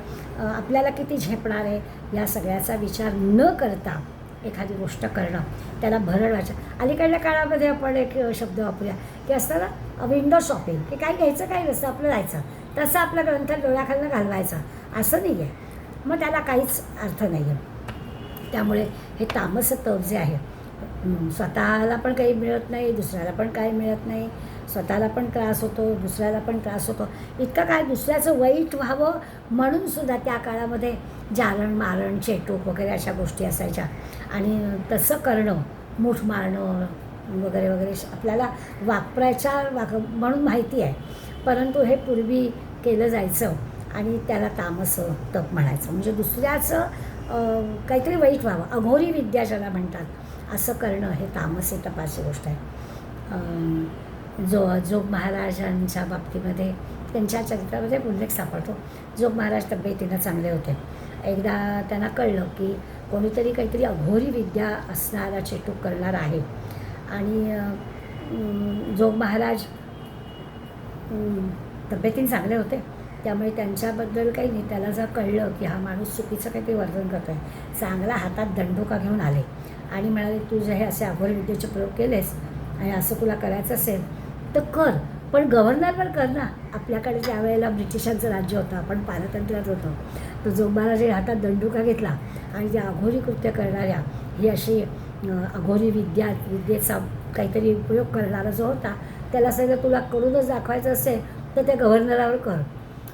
आपल्याला किती झेपणार आहे, या सगळ्याचा विचार न करता एखादी गोष्ट करणं, त्याला भरड वाचन. अलीकडल्या काळामध्ये आपण एक शब्द वापरूया की असतं ना विंडो शॉपिंग, की काय घ्यायचं काय नसतं, आपलं जायचं तसं आपला ग्रंथ डोळ्याखालनं घालवायचा, असं नाही आहे. मग त्याला काहीच अर्थ नाही आहे. त्यामुळे हे तामस तप जे आहे, स्वतःला पण काही मिळत नाही, दुसऱ्याला पण काही मिळत नाही, स्वतःला पण त्रास होतो, दुसऱ्याला पण त्रास होतो. इतकं काय दुसऱ्याचं वाईट व्हावं म्हणूनसुद्धा त्या काळामध्ये जारण मारण चेटूक वगैरे अशा गोष्टी असायच्या. आणि तसं करणं, मूठ मारणं वगैरे वगैरे आपल्याला म्हणून माहिती आहे, परंतु हे पूर्वी केलं जायचं आणि त्याला तामस तप म्हणायचं. म्हणजे दुसऱ्याचं काहीतरी वाईट व्हावं, अघोरी विद्या ज्याला म्हणतात, असं करणं हे तामसी तपाची गोष्ट आहे. जोग महाराजांच्या बाबतीमध्ये त्यांच्या चरित्रामध्ये उल्लेख सापडतो. जोग महाराज तब्येतीनं चांगले होते. एकदा त्यांना कळलं की कोणीतरी काहीतरी अघोरी विद्या असणारा चेटूक करणार आहे. आणि जोग महाराज तब्येतीने चांगले होते, त्यामुळे त्यांच्याबद्दल काही नाही. त्याला जर कळलं की हा माणूस चुकीचं काहीतरी वर्तन करतो आहे, चांगला हातात दंडुका घेऊन आले आणि म्हणाले तू जे हे असे अघोरी विद्येचे प्रयोग केलेस आणि असं तुला करायचं असेल तर कर, पण गव्हर्नरवर कर ना. आपल्याकडे त्यावेळेला ब्रिटिशांचं राज्य होतं, आपण पारतंत्र्यात होतो. तर जोग महाराजांनी हातात दंडुका घेतला आणि त्या अघोरी कृत्य करणाऱ्या ही अशी अघोरी विद्येचा काहीतरी उपयोग करणारा जो होता त्याला सगळं तुला करूनच दाखवायचं असेल तर त्या गव्हर्नरावर कर.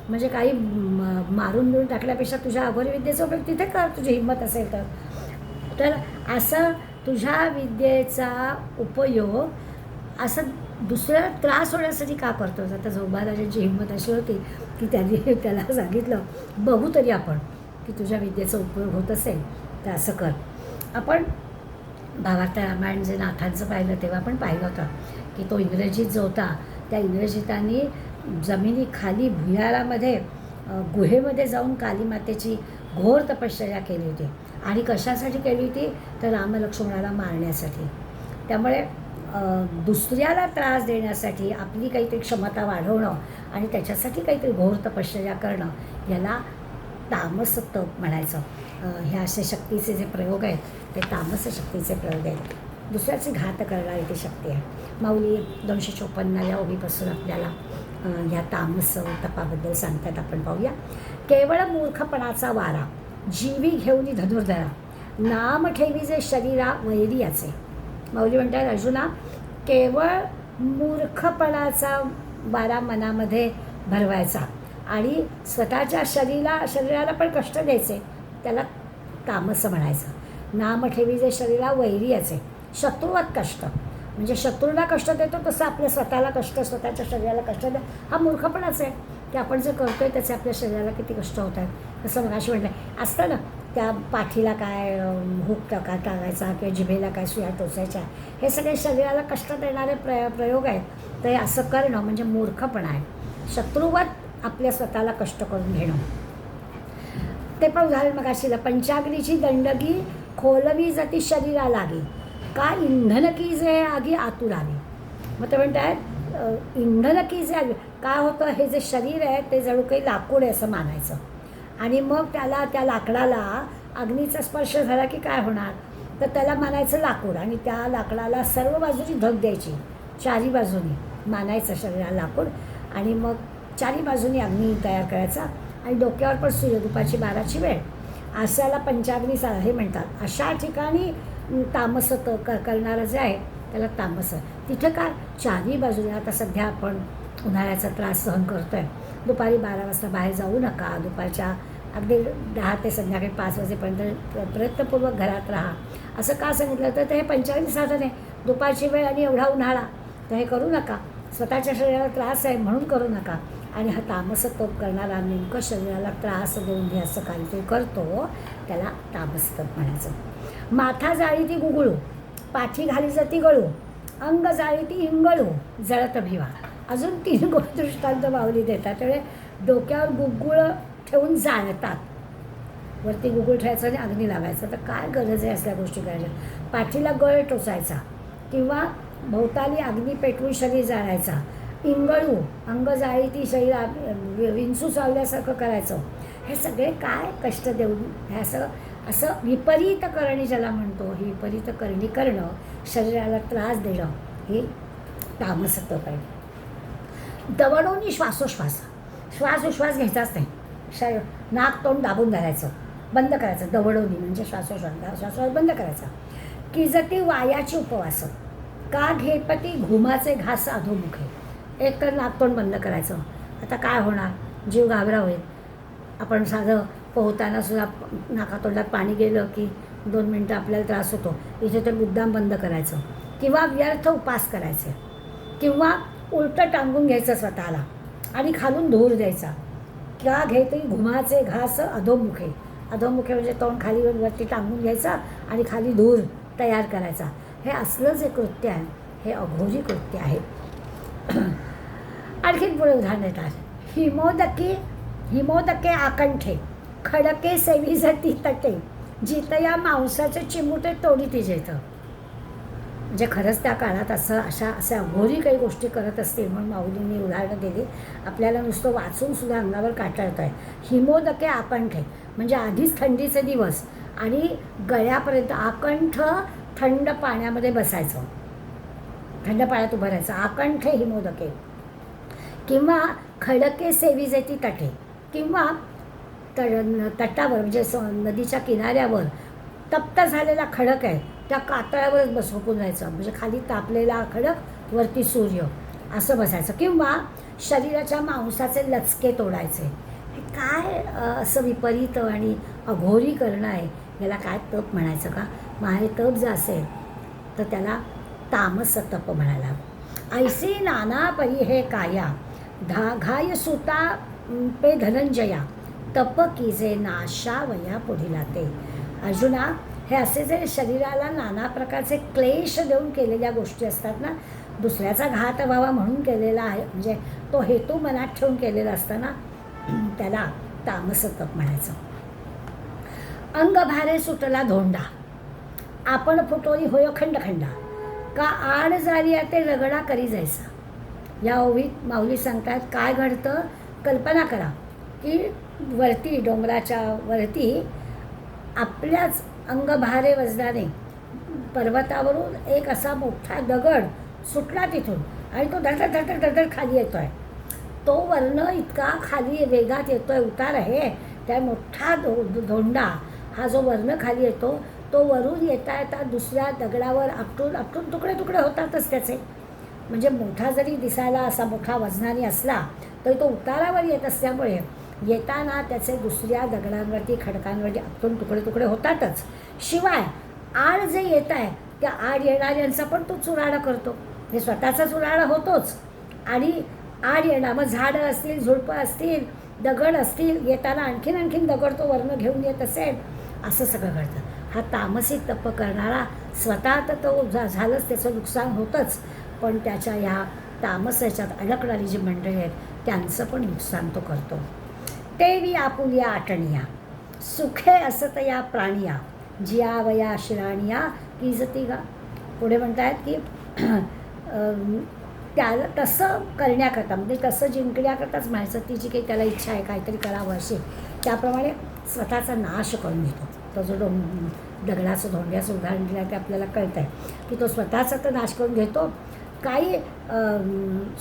म्हणजे काही मारून मिळून टाकल्यापेक्षा तुझ्या अघोरी विद्येचा उपयोग तिथे कर, तुझी हिंमत असेल तर. तर असं तुझ्या विद्येचा उपयोग असं दुसऱ्याला त्रास होण्यासाठी का करतो. आता झोंबाराजांची हिंमत अशी होती की त्यांनी त्याला सांगितलं बघू तरी आपण की तुझ्या विद्येचा उपयोग होत असेल तर असं कर. आपण भावार्थ रामायण जे नाथांचं पाहिलं तेव्हा आपण पाहिलं होतं की तो इंग्रजीत जो होता त्या इंग्रजितांनी जमिनीखाली भुयारामध्ये गुहेमध्ये जाऊन कालीमातेची घोर तपश्चर्या केली होती. आणि कशासाठी केली होती तर रामलक्ष्मणाला मारण्यासाठी. त्यामुळे दुसऱ्याला त्रास देण्यासाठी आपली काहीतरी क्षमता वाढवणं आणि त्याच्यासाठी काहीतरी घोर तपश्चर्या करणं याला तामस तप म्हणायचं. हे असे शक्तीचे जे प्रयोग आहेत ते तामस शक्तीचे प्रयोग आहेत. दुसऱ्याचे घात करणारी ती शक्ती आहे. माऊली 254 या ओळीपासून आपल्याला ह्या तामस तपाबद्दल सांगतात. आपण पाहूया. केवळ मूर्खपणाचा वारा जीवी घेऊनी धनुर्धरा, नाम ठेवी जे शरीरा वैरी याचे. माऊली म्हणतात अर्जुना, केवळ मूर्खपणाचा वारा मनामध्ये भरवायचा आणि स्वतःच्या शरीराला पण कष्ट द्यायचे त्याला तामस म्हणायचं. नाम ठेवी जे शरीरा वैरी याचे, शत्रुवत कष्ट. म्हणजे शत्रूला कष्ट देतो तसं आपल्या स्वतःला कष्ट, स्वतःच्या शरीराला कष्ट द्या हा मूर्खपणाच आहे. की आपण जे करतोय त्याचे आपल्या शरीराला किती कष्ट होत आहेत. तसं मग अशी म्हटलं असतं ना, त्या पाठीला काय हुक टाकायचा किंवा जिभेला काय सुया टोचायच्या, हे सगळे शरीराला कष्ट देणारे प्रयोग आहेत. तर हे असं करणं म्हणजे मूर्खपणा आहे. शत्रुवत आपल्या स्वतःला कष्ट करून घेणं. ते पण उदाहरण मग अशी पंचाग्नीची दंडगी खोलवी जाती शरीरा लागी, का इंधन की जे आगी आतुरावी. मग ते म्हणतात इंधन की जे आगी काय होतं, हे जे शरीर आहे ते जणू काही लाकूड आहे असं मानायचं. आणि मग त्या लाकडाला अग्नीचा स्पर्श झाला की काय होणार तर त्याला मानायचं लाकूड. आणि त्या लाकडाला सर्व बाजूनी धग द्यायची, चारी बाजूनी मानायचं शरीराला लाकूड. आणि मग चारी बाजूनी अग्नी तयार करायचा आणि डोक्यावर पण सूर्य, दुपारची 12ची वेळ. अशाला पंचाग्नी हे म्हणतात. अशा ठिकाणी तामस करणारं जे आहे त्याला तामस. तिथं काय चारी बाजूने, आता सध्या आपण उन्हाळ्याचा त्रास सहन करतो आहे, दुपारी 12 वाजता बाहेर जाऊ नका. दुपारच्या अगदी 10 ते संध्याकाळी 5 वाजेपर्यंत प्रयत्नपूर्वक घरात राहा. असं का सांगितलं तर हे पंचाग्नी साधन आहे. दुपारची वेळ आणि एवढा उन्हाळा तर हे करू नका. स्वतःच्या शरीराला त्रास आहे म्हणून करू नका. आणि हा तामस तप करणारा नेमकं शरीराला त्रास देऊन हे असं काहीतरी करतो त्याला तामस तप म्हणायचं. माथा जाळी ती गुगळू, पाठी घाली जाती गळू, अंग जाळी ती इंगळू, जळत भिवा. अजून 3 दृष्टांत माऊली देतात. त्यामुळे डोक्यावर गुगुळ ठेवून जाळतात. वरती गुगुळ ठेवायचं आणि अग्नी लावायचं. तर काय गरज आहे असल्या गोष्टी करायच्या. पाठीला गळ टोचायचा किंवा भोवताली अग्नी पेटवून शरीर जाळायचा. इंगळू, अंग जाळी ती शरीर विंचू चावल्यासारखं करायचं. हे सगळे काय कष्ट देऊन हे असं विपरीत करणी ज्याला म्हणतो, ही विपरीत करणी करणं, शरीराला त्रास देणं हे तामस तप आहे. दवडोनी श्वासोश्वास, श्वासोश्वास घ्यायचाच नाही. नाक तोंड दाबून धरायचं, बंद करायचं. दवडोनी म्हणजे श्वासोश्वास बंद करायचा. किजती वायाची उपवास, का घेपती घुमाचे घास अधोमुखे. एक तर नाक तोंड बंद करायचं. आता काय होणार, जीव घाबरा होईल. आपण साधं पोहताना सुद्धा नाकातोंडात पाणी गेलं की 2 मिनटं आपल्याला त्रास होतो. इथे तर मुद्दाम बंद करायचं. किंवा व्यर्थ उपास करायचे, किंवा उलटं टांगून घ्यायचं स्वतःला आणि खालून धूर द्यायचा. का घेते घुमाचे घास अधोमुखे. अधोमुखे म्हणजे तोंड खाली वरती टांगून घ्यायचा आणि खाली धूर तयार करायचा. हे असलं जे कृत्य आहे हे अघोरी कृत्य आहे. आणखीन पुढे उदाहरण देतात. हिमोदके आकंठे, खडके सेवी जाती तटे, जितया मांसाचे चिमुटे तोडी ती जेतं. म्हणजे खरंच त्या काळात अशा अघोरी काही गोष्टी करत असतील म्हणून माऊलींनी उदाहरणं दिली. आपल्याला नुसतं वाचून सुद्धा अंगावर काटा येत आहे. हिमोदके आकंठे म्हणजे आधीच थंडीचे दिवस आणि गळ्यापर्यंत आकंठ थंड पाण्यामध्ये बसायचं, थंड पाण्यात उभं राहायचं. आकंठे हिमोदके. किंवा खडके सेवी जाती तटे, किंवा तटावर म्हणजे नदीच्या किनाऱ्यावर तप्त झालेला खडक आहे त्या कातळावरच झोपून जायचं, म्हणजे खाली तापलेला खडक वरती सूर्य असं बसायचं, किंवा शरीराच्या मांसाचे लचके तोडायचे. हे काय असं विपरीत आणि अघोरी करणं आहे. याला काय तप म्हणायचं का? मग हे तप जर असेल तर त्याला तामस तप म्हणायला. ऐसी नाना परी हे काया घाय सुता पे धनंजया तप कीजे नाशावया पुढीला ते. अर्जुना, हे असे जे शरीराला नाना प्रकारचे क्लेश देऊन केलेल्या गोष्टी असतात ना, दुसऱ्याचा घात व्हावा म्हणून केलेला आहे, म्हणजे तो हेतू मनात ठेवून केलेला असताना त्याला तामस तप म्हणायचं. अंग भारे सुटला धोंडा आपण फुटोरी होय खंडखंडा का आड जारी ते रगडा करी जायचा. या ओवीत माऊली सांगतात काय घडतं. कल्पना करा की वरती डोंगराच्या वरती आपल्याच अंगभारे वजनाने पर्वतावरून एक असा मोठा दगड सुटला तिथून आणि तो धडधड धडधड धडधड खाली येतो आहे. तो वर्ण इतका खाली वेगात येतो आहे, उतार आहे, त्या मोठा धोंडा हा जो वर्ण खाली येतो तो वरून येता येता दुसऱ्या दगडावर आपटून आपटून तुकडे तुकडे होतातच त्याचे. म्हणजे मोठा जरी दिसायला असा मोठा वजनाने असला तरी तो उतारावर येत असल्यामुळे येताना त्याचे दुसऱ्या दगडांवरती खडकांवरती आपटून तुकडे तुकडे होतातच. शिवाय आड जे येत आहे त्या आड येणाऱ्यांचा पण तो चुराडा करतो. हे स्वतःचा चुराडा होतोच आणि आड येणार मग झाडं असतील, झुडपं असतील, दगड असतील, येताना आणखीन आणखीन दगड तो वर्ण घेऊन येत असेल, असं सगळं घडतं. हा तामसी तप करणारा स्वतः तर तो झालंच, त्याचं नुकसान होतंच, पण त्याच्या ह्या तामस याच्यात अडकणारी जी मंडळी आहेत त्यांचं पण नुकसान तो करतो. तेवी आपुलिया आटणिया सुखे असत या प्राणिया जियावया शिराणिया कीजती गा. पुढे म्हणतायत की त्याला तसं करण्याकरता, म्हणजे तसं जिंकण्याकरताच म्हणायचं, ती जी काही त्याला इच्छा आहे काहीतरी करावं अशी, त्याप्रमाणे स्वतःचा नाश करून घेतो. तो जो दगडाचं धोंड्याचं उदाहरण दिलं आहे ते आपल्याला कळतं आहे की तो स्वतःचा तर नाश करून घेतो. काही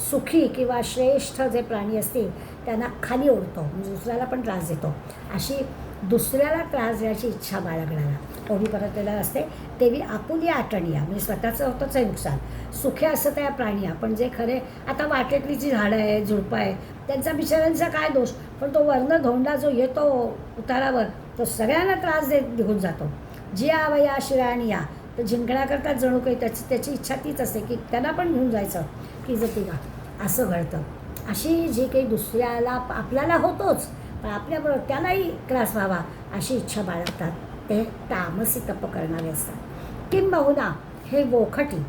सुखी किंवा श्रेष्ठ जे प्राणी असतील त्यांना खाली ओढतो, म्हणजे दुसऱ्याला पण त्रास देतो. अशी दुसऱ्याला त्रास द्यायची इच्छा बाळगणारा ओढी परतलेला असते. तेवी आपुली आटणिया, म्हणजे स्वतःचं होतंच आहे नुकसान. सुखे असं त्या प्राणिया, पण जे खरे आता वाटेतली जी झाडं आहे, झुडपं आहे, त्यांचा बिचाऱ्यांचा काय दोष, पण तो वर्ण धोंडा जो येतो उतारावर तो सगळ्यांना त्रास देत निघून जातो. जी आवया शिराणिया, तर जिंकण्याकरता जणू काही त्याची इच्छा तीच असते की त्यांना पण घेऊन जायचं की जती का, असं घडतं. अशी जी काही दुसऱ्याला आपल्याला होतोच पण आपल्याबरोबर त्यालाही त्रास व्हावा अशी इच्छा बाळगतात ते तामसी तप करणारे असतात. किंबहुना हे वोखटी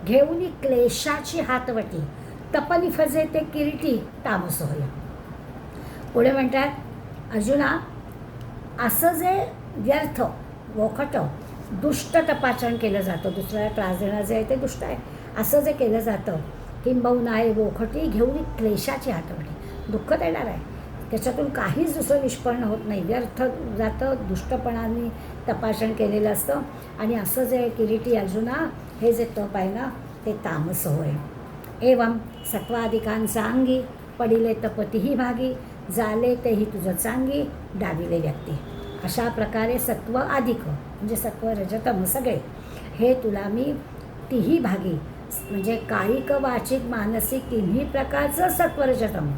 घेऊन क्लेशाची हातवटी तपनी फजे ते किरीटी तामस होय. पुढे म्हणतात अर्जुना, असं जे व्यर्थ वोखट दुष्ट तपाचरण केलं जातं, दुसऱ्याला त्रास देणं जे आहे ते दुष्ट आहे असं जे केलं जातं, किंबहुना हे वोखटी घेऊन क्लेशाची हातवटी, दुःख देणार आहे, त्याच्यातून काहीच दुसरं निष्पन्न होत नाही, व्यर्थ जातं, दुष्टपणाने तपासण केलेलं असतं. आणि असं जे किरीटी अर्जुना हे जे तप आहे ना ते तामस होय. एवं सत्वाधिकांचा अंगी पडिले तपतीही भागी झाले तेही तुझं चांगी डाविले व्यक्ती. अशा प्रकारे सत्व अधिक म्हणजे सत्व रजतम सगळे हे तुला मी तिही भागी, म्हणजे कायिक वाचिक मानसिक तिन्ही प्रकारचं सत्व रजतम.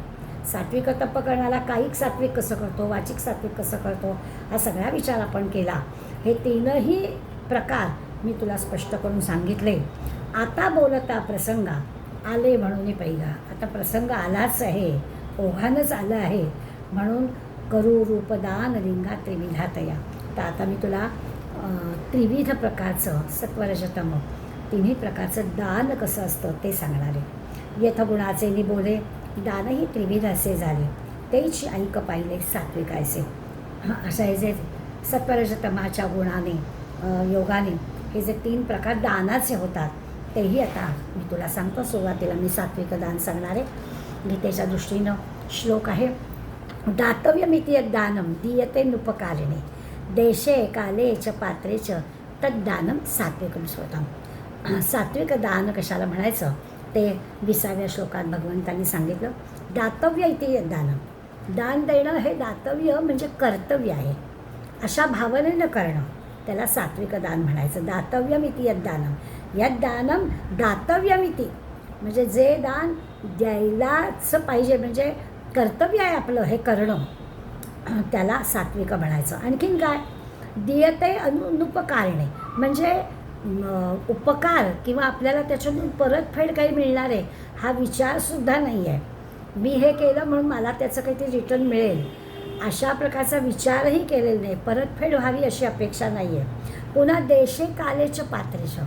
सात्विक तप करणारा कायिक सात्विक कसं करतो, वाचिक सात्विक कसं करतो, हा सगळा विचार आपण केला. हे तीनही प्रकार मी तुला स्पष्ट करून सांगितले. आता बोलता प्रसंगा आले म्हणून पैगा. आता प्रसंग आलाच आहे, ओघानंच आलं आहे, म्हणून करू रूपदान लिंगा त्रिविधातया. तर आता मी तुला त्रिविध प्रकारचं सत्वरजतम तिन्ही प्रकारचं दान कसं असतं ते सांगणार आहे. यथगुणाचे निबोधे दानही त्रिविध असे झाले तेच ऐक पाहिले सात्विकायचे. अशा हे जे सत्वरजतमाच्या गुणाने योगाने हे जे तीन प्रकार दानाचे होतात तेही आता मी तुला सांगतो. सुरुवातीला मी सात्विक दान सांगणार आहे. गीतेच्या दृष्टीनं श्लोक आहे, दातव्यमिती दानम दीयते नुपकारिणे देशे काले च पात्रे च तद्दानम सात्विकम स्वतम. सात्विक दान कशाला म्हणायचं ते 20व्या श्लोकात भगवंतांनी सांगितलं. दातव्य इति दानम, दान देणं हे दातव्य म्हणजे कर्तव्य आहे, अशा भावनेनं करणं. त्याला सात्विक दान म्हणायचं. दातव्यमिती यद्दानम, यद्दानम दातव्यमिती, म्हणजे जे दान द्यायलाच पाहिजे, म्हणजे कर्तव्य आहे आपलं हे करणं, त्याला सात्विक म्हणायचं. आणखीन काय, दियते अनुपकारणे, म्हणजे उपकार किंवा आपल्याला त्याच्यातून परतफेड काही मिळणार आहे हा विचारसुद्धा नाही आहे. मी हे केलं म्हणून मला त्याचं काहीतरी रिटर्न मिळेल अशा प्रकारचा विचारही केलेला नाही. परतफेड व्हावी अशी अपेक्षा नाही आहे. पुन्हा देशे कालेच पात्रेश,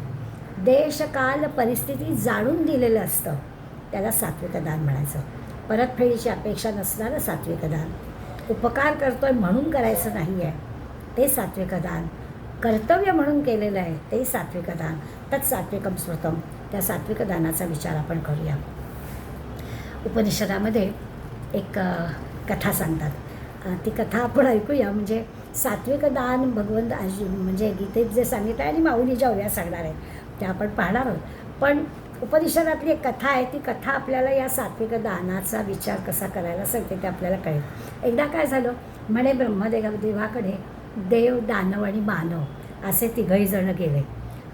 देश काल परिस्थिती जाणून दिलेलं असतं, त्याला सात्विक दान म्हणायचं. परतफेडीची अपेक्षा नसणारं सात्विक दान. उपकार करतोय म्हणून करायचं नाही आहे ते सात्विक दान. कर्तव्य म्हणून केलेलं आहे ते सात्विक दान. तत् सात्विकम स्मृतम, त्या सात्विक दानाचा विचार आपण करूया. उपनिषदामध्ये एक कथा सांगतात, ती कथा आपण ऐकूया. म्हणजे सात्विक दान भगवंत म्हणजे गीतेत जे सांगितलं आहे आणि माऊलीच्या ओव्या सांगणार आहे त्या आपण पाहणार आहोत. पण उपनिषदातली एक कथा आहे, ती कथा आपल्याला या सात्विक दानाचा विचार कसा करायला सांगते ते आपल्याला कळेल. एकदा काय झालं, म्हणे ब्रह्मदेवाकडे देव, दानव आणि मानव असे तिघही जण गेले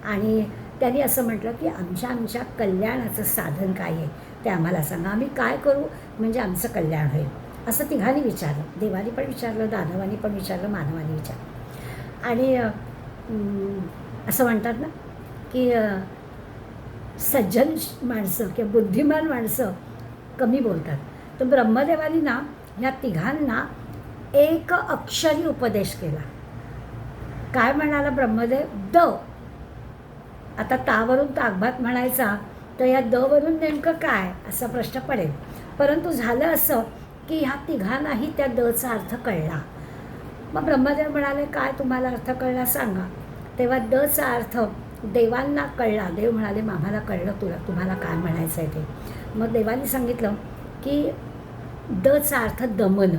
आणि त्यांनी असं म्हटलं की आमच्या कल्याणाचं साधन काय आहे ते आम्हाला सांगा, आम्ही काय करू म्हणजे आमचं कल्याण होईल. असं तिघांनी विचारलं. देवानी पण विचारलं, दानवानी पण विचारलं, मानवानी विचारलं. आणि असं म्हणतात ना की सज्जन माणसं किंवा बुद्धिमान माणसं कमी बोलतात. तर ब्रह्मदेवानी ना ह्या तिघांना एक अक्षरी उपदेश केला. काय म्हणाला ब्रह्मदेव? द. आता तावरून ताकभात म्हणायचा तर या द वरून नेमकं काय असा प्रश्न पडेल. परंतु झालं असं की ह्या तिघांनाही त्या दचा अर्थ कळला. मग ब्रह्मदेव म्हणाले, काय तुम्हाला अर्थ कळला सांगा. तेव्हा दचा अर्थ देवांना कळला. देव म्हणाले, आम्हाला कळलं तुम्हाला काय म्हणायचं आहे ते. मग देवांनी सांगितलं की दचा अर्थ दमन,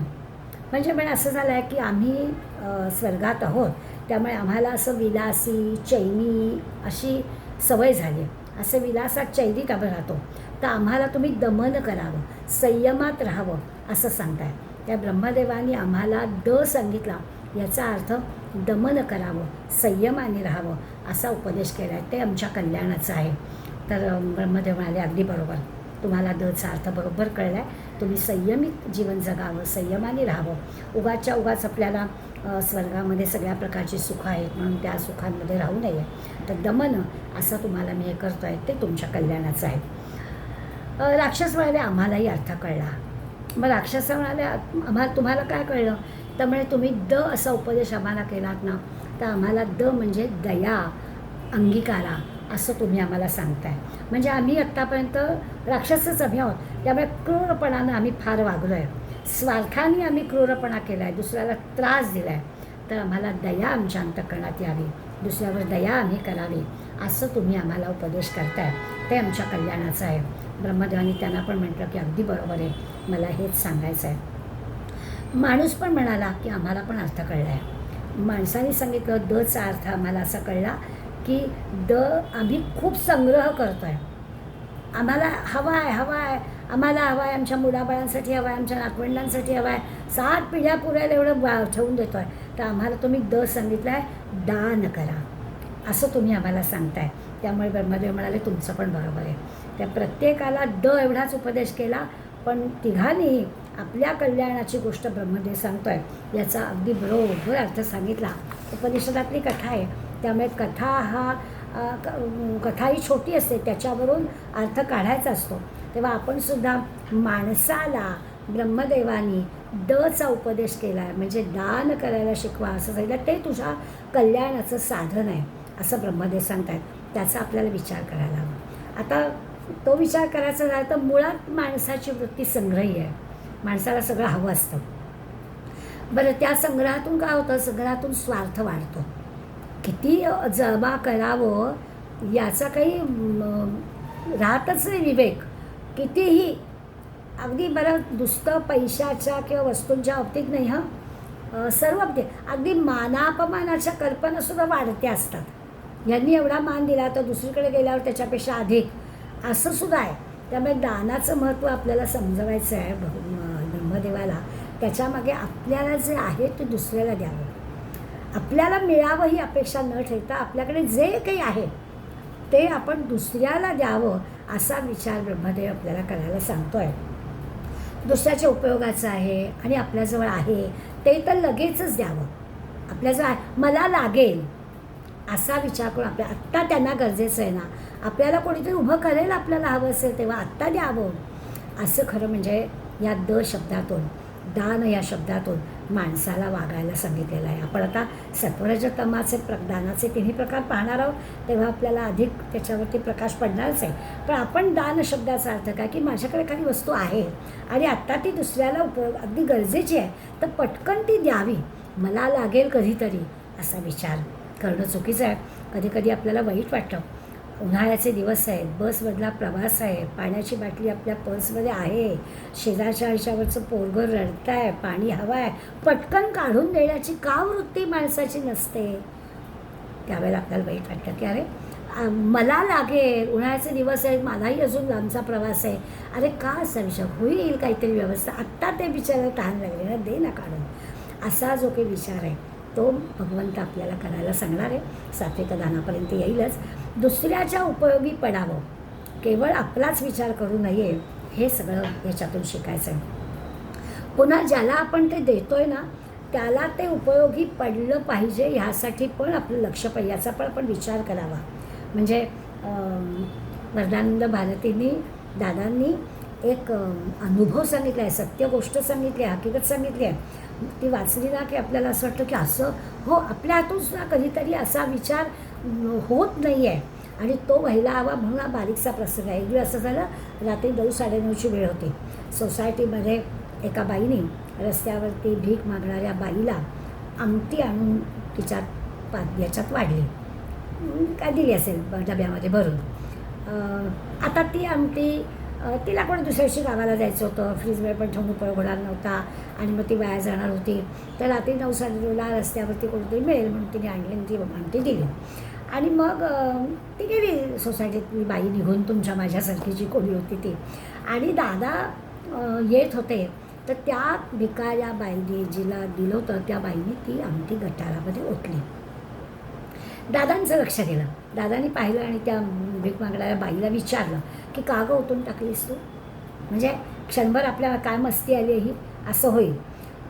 म्हणजे असं झालं आहे की आम्ही स्वर्गात आहोत, त्यामुळे आम्हाला असं विलासी चैनी अशी सवय झाली, असं विलासात चैनीत आपण राहतो, तर आम्हाला तुम्ही दमन करावं, संयमात राहावं असं सांगताय. त्या ब्रह्मदेवानी आम्हाला द सांगितला, याचा अर्थ दमन करावं, संयमाने राहावं असा उपदेश केला आहे, ते आमच्या कल्याणाचं आहे. तर ब्रह्मदेव म्हणाले, अगदी बरोबर, तुम्हाला दचा अर्थ बरोबर कळला आहे, तुम्ही संयमित जीवन जगावं, संयमाने राहावं. उगाच्या उगाच आपल्याला स्वर्गामध्ये सगळ्या प्रकारची सुखं आहेत म्हणून त्या सुखांमध्ये राहू नये, तर दमन असं तुम्हाला मी हे करतो आहे ते तुमच्या कल्याणाचं आहे. राक्षस म्हणाले, आम्हालाही अर्थ कळला. मग राक्षस म्हणाले, तुम्हाला काय कळलं? त्यामुळे तुम्ही द असा उपदेश आम्हाला केलात ना, तर आम्हाला द म्हणजे दया, अंगीकारा असं तुम्ही आम्हाला सांगताय. म्हणजे आम्ही आत्तापर्यंत राक्षसच आम्ही आहोत, त्यामुळे क्रूरपणानं आम्ही फार वागलो आहे, स्वार्थाने आम्ही क्रूरपणा केला आहे, दुसऱ्याला त्रास दिला आहे, तर आम्हाला दया आमच्या अंतःकरणात यावी, दुसऱ्यावर दया आम्ही करावी असं तुम्ही आम्हाला उपदेश करताय, ते आमच्या कल्याणाचं आहे. ब्रह्मदेवानी त्यांना पण म्हटलं की अगदी बरोबर आहे, मला हेच सांगायचं आहे. माणूस पण म्हणाला की आम्हाला पण अर्थ कळला आहे. माणसाने सांगितलं दचा अर्थ आम्हाला असा कळला की द आम्ही खूप संग्रह करतो आहे, आम्हाला हवा आहे, आम्हाला हवा आहे, आमच्या मुलाबाळांसाठी हवा आहे, आमच्या नातवंडांसाठी हवा आहे, 7 पिढ्या पुरेल एवढं ठेवून देतो आहे, तर आम्हाला तुम्ही द सांगितलं आहे, दान करा असं तुम्ही आम्हाला सांगताय. त्यामुळे ब्रह्मदेव म्हणाले, तुमचं पण बरोबर आहे. त्या प्रत्येकाला द एवढाच उपदेश केला, पण तिघांनी आपल्या कल्याणाची गोष्ट ब्रह्मदेव सांगतोय याचा अगदी बरोबर अर्थ सांगितला. उपनिषदातली कथा आहे, त्यामुळे कथा ही छोटी असते, त्याच्यावरून अर्थ काढायचा असतो. तेव्हा आपण सुद्धा माणसाला ब्रह्मदेवानी दचा उपदेश केला आहे, म्हणजे दान करायला शिकवा असं सांगितलं, ते तुझ्या कल्याणाचं साधन आहे असं ब्रह्मदेव सांगतात. त्याचा आपल्याला विचार करायला हवा. आता तो विचार करायचा झाला तर मुळात माणसाची वृत्ती संग्रही आहे, माणसाला सगळं हवं असतं. बरं, त्या संग्रहातून काय होतं? संग्रहातून स्वार्थ वाढतो. किती जमा करावं याचा काही राहतच नाही विवेक. कितीही अगदी बरं नुसतं पैशाच्या किंवा वस्तूंच्या बाबतीत नाही, सर्व बाबतीत अगदी मानापमानाच्या कल्पनासुद्धा वाढत्या असतात. यांनी एवढा मान दिला तर दुसरीकडे गेल्यावर त्याच्यापेक्षा अधिक असं सुद्धा आहे. त्यामुळे दानाचं महत्त्व आपल्याला समजवायचं आहे ब्रह्मदेवाला. त्याच्यामागे आपल्याला जे आहे ते दुसऱ्याला द्यावं. आपल्याला मिळावं ही अपेक्षा न ठेवता आपल्याकडे जे काही आहे ते आपण दुसऱ्याला द्यावं असा विचार ब्रह्मदेव आपल्याला करायला सांगतो आहे. दुसऱ्याच्या उपयोगाचं आहे आणि आपल्याजवळ आहे ते तर लगेचच द्यावं. आपल्याजवळ मला लागेल असा विचार करून आत्ता त्यांना गरजेचं आहे ना, आपल्याला कोणीतरी उभं करेल आपल्याला हवं असेल तेव्हा आत्ता द्यावं. असं खरं म्हणजे या शब्दातून, दान या शब्दातून माणसाला वागायला सांगितलेलं आहे. आपण आता सत्वरजतमाचे दानाचे तिन्ही प्रकार पाहणार आहोत, तेव्हा आपल्याला अधिक त्याच्यावरती प्रकाश पडणारच आहे. पण आपण दान शब्दाचा अर्थ काय की माझ्याकडे एखादी वस्तू आहे आणि आत्ता ती दुसऱ्याला अगदी गरजेची आहे, तर पटकन ती द्यावी, मला लागेल कधीतरी असा विचार करणं चुकीचं आहे. कधी कधी आपल्याला वाईट वाटतं. उन्हाळ्याचे दिवस आहेत, बसमधला प्रवास आहे, पाण्याची बाटली आपल्या पर्समध्ये आहे, शेजारच्या आयुष्यावरचं पोरगं रडतं आहे, पाणी हवं आहे, पटकन काढून देण्याची का वृत्ती माणसाची नसते. त्यावेळेला आपल्याला वाईट वाटतं की अरे मला लागेल, उन्हाळ्याचे दिवस आहेत, मलाही अजून लांबचा प्रवास आहे, अरे का असा विचार, होईल काहीतरी व्यवस्था, आत्ता ते बिचारायला तहान लागले ना, दे ना काढून. असा जो काही विचार आहे तो भगवंत आपल्याला करायला सांगणार आहे. सात्विक दानापर्यंत येईलच. दुसऱ्याच्या उपयोगी पडावं, केवळ आपलाच विचार करू नये, हे सगळं याच्यातून शिकायचं आहे. पुन्हा ज्याला आपण ते देतोय ना त्याला ते उपयोगी पडलं पाहिजे ह्यासाठी पण आपलं लक्ष पाहिजे, याचा पण आपण विचार करावा. म्हणजे वरदानंद भारतींनी दादांनी एक अनुभव सांगितला आहे, सत्य गोष्ट सांगितली आहे, हकीकत सांगितली आहे. ती वाचली ना की आपल्याला असं वाटतं की असं हो, आपल्या हातून सुद्धा कधीतरी असा विचार होत नाही आहे आणि तो व्हायला हवा. म्हणून हा बारीकसा प्रसंग आहे. एक दिवस असं झालं, रात्री 9-9:30ची वेळ होती. सोसायटीमध्ये एका बाईने रस्त्यावरती भीक मागणाऱ्या बाईला आमटी आणून तिच्या याच्यात वाढली, काय दिली असेल डब्यामध्ये भरून. आता ती आमटी तिला कोणी दुसऱ्या दिवशी गावाला जायचं होतं, फ्रीजमध्ये पण ठेवून उपयोग होणार नव्हता आणि मग ती वाया जाणार होती. तर रात्री 9-9:30ला रस्त्यावरती कोणतरी मिळेल म्हणून तिने आणली आणि ती आमटी दिली. आणि मग ती गेली सोसायटीतली बाई निघून, तुमच्या माझ्यासारखी जी कोणी होती ती. आणि दादा येत होते, तर त्या भिकाऱ्या बाईने जिला दिलं होतं त्या बाईने ती आमटी गटारामध्ये ओतली. दादांचं लक्ष गेलं. दादानी पाहिलं आणि त्या भीक मागणाऱ्या बाईला विचारलं की का गं ओतून टाकलीस तू, म्हणजे क्षणभर आपल्याला काय मस्ती आली ही असं होईल.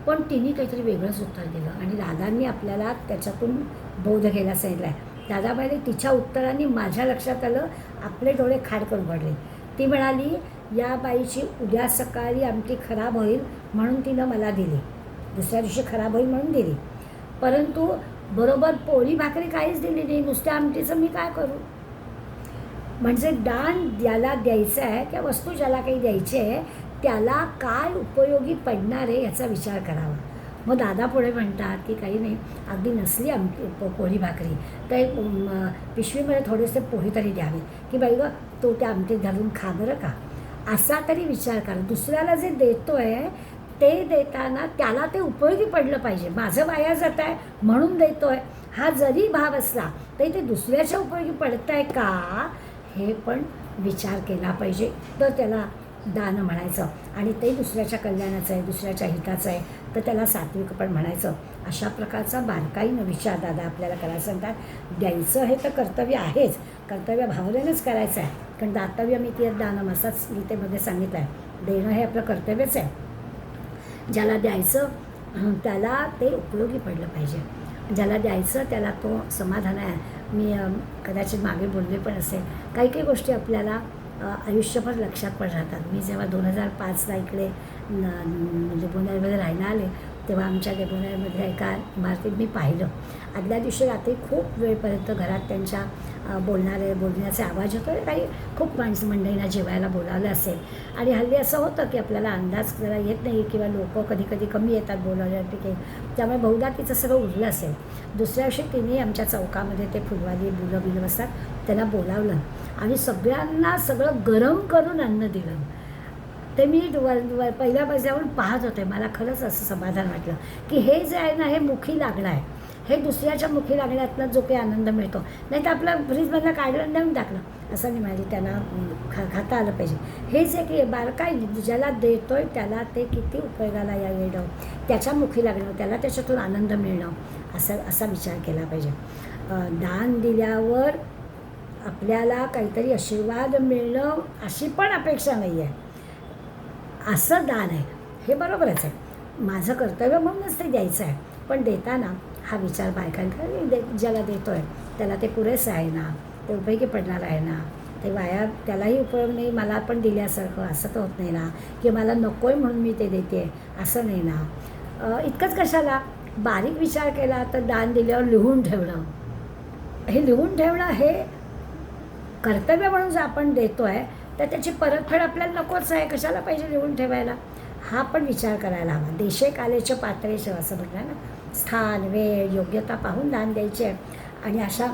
पण तिने काहीतरी वेगळंच उत्तर दिलं आणि दादांनी आपल्याला त्याच्यातून बोध घ्यायला सांगितला आहे. दादाबाईने तिच्या उत्तराने माझ्या लक्षात आलं, आपले डोळे खाडकन उघडले. ती म्हणाली या बाईची उद्या सकाळी आमटी खराब होईल म्हणून तिनं मला दिली, दुसऱ्या दिवशी खराब होईल म्हणून दिली, परंतु बरोबर पोळी भाकरी काहीच दिली नाही, नुसत्या आमटीचं मी काय करू. म्हणजे दान ज्याला द्यायचं आहे किंवा वस्तू ज्याला काही द्यायची आहे त्याला काय उपयोगी पडणार आहे याचा विचार करावा. मग दादा पुढे म्हणतात की काही नाही, अगदी नसली आमटी पोळी भाकरी तर एक पिशवीमध्ये थोडेसे पोळी तरी द्यावे की बाई गं तो त्या आमटीत घालून खा बरं का, असा तरी विचार करा. दुसऱ्याला जे देतो आहे ते देताना त्याला ते उपयोगी पडलं पाहिजे. माझं वाया जात आहे म्हणून देतो आहे हा जरी भाव असला तरी ते दुसऱ्याच्या उपयोगी पडतं आहे का हे पण विचार केला पाहिजे, तर त्याला दान म्हणायचं. आणि ते दुसऱ्याच्या कल्याणाचं आहे, दुसऱ्याच्या हिताचं आहे, तर त्याला सात्विक पण म्हणायचं. अशा प्रकारचा बारकाईनं विचार दादा आपल्याला करायला सांगतात. द्यायचं हे तर कर्तव्य आहेच, कर्तव्य भावनेनंच करायचं आहे, कारण दातव्यमिती दानम असाच गीतेमध्ये सांगितलं आहे. देणं हे आपलं कर्तव्यच आहे. ज्याला द्यायचं त्याला ते उपयोगी पडलं पाहिजे, ज्याला द्यायचं त्याला तो समाधान आहे. मी कदाचित मागे बोलले पण असेल, काही काही गोष्टी आपल्याला आयुष्यभर लक्षात पण राहतात. मी जेव्हा 2005ला इकडे डेबोनेरमध्ये राहायला आले तेव्हा आमच्या डेबोनेरमधल्या एका इमारतीत मी पाहिलं. आदल्या दिवशी रात्री खूप वेळपर्यंत घरात त्यांच्या बोलण्याचे आवाज होतो. काही खूप माणसं मंडळींना जेवायला बोलावलं असेल आणि हल्ली असं होतं की आपल्याला अंदाज जरा येत नाही किंवा लोक कधी कधी कमी येतात बोलावल्यापैकी, त्यामुळे बहुधा तिचं सगळं उरलं असेल. दुसऱ्या दिवशी तिने आमच्या चौकामध्ये ते फुलवाली बिलं बसतात त्यांना बोलावलं आणि सगळ्यांना सगळं गरम करून अन्न दिलं. ते मी पहिल्या मजल्यावरून पाहत होते. मला खरंच असं समाधान वाटलं की हे जे आहे ना हे मुखी लागणं आहे, हे दुसऱ्याच्या मुखी लागण्यातनं जो काही आनंद मिळतो, नाही तर आपलं फ्रीजमधलं काढलं देऊन टाकलं असं नाही. माझी त्यांना खाता आलं पाहिजे. हे जे की बारकाईने ज्याला देतोय त्याला ते किती उपयोगाला येणं, त्याच्या मुखी लागणं, त्याला त्याच्यातून आनंद मिळणं, असा विचार केला पाहिजे. दान दिल्यावर आपल्याला काहीतरी आशीर्वाद मिळणं अशी पण अपेक्षा नाही आहे. असं दान आहे हे बरोबरच आहे, माझं कर्तव्य म्हणूनच ते द्यायचं आहे. पण देताना हा विचार बायकांकडे ज्याला देतो आहे त्याला ते पुरेसं आहे ना, ते उपयोगी पडणार आहे ना, ते वाया त्यालाही उपयोग नाही, मला पण दिल्यासारखं असं तर होत नाही ना, की मला नको आहे म्हणून मी ते देते असं नाही ना. इतकंच कशाला, बारीक विचार केला तर दान दिल्यावर लिहून ठेवणं, हे लिहून ठेवणं हे कर्तव्य म्हणून जर आपण देतो आहे तर त्याची परतफेड आपल्याला नकोच आहे, कशाला पाहिजे लिहून ठेवायला, हा पण विचार करायला हवा. देशे कालेचे पात्रेश असं म्हटलं ना, स्थान वेळ योग्यता पाहून दान द्यायचे आहे. आणि अशा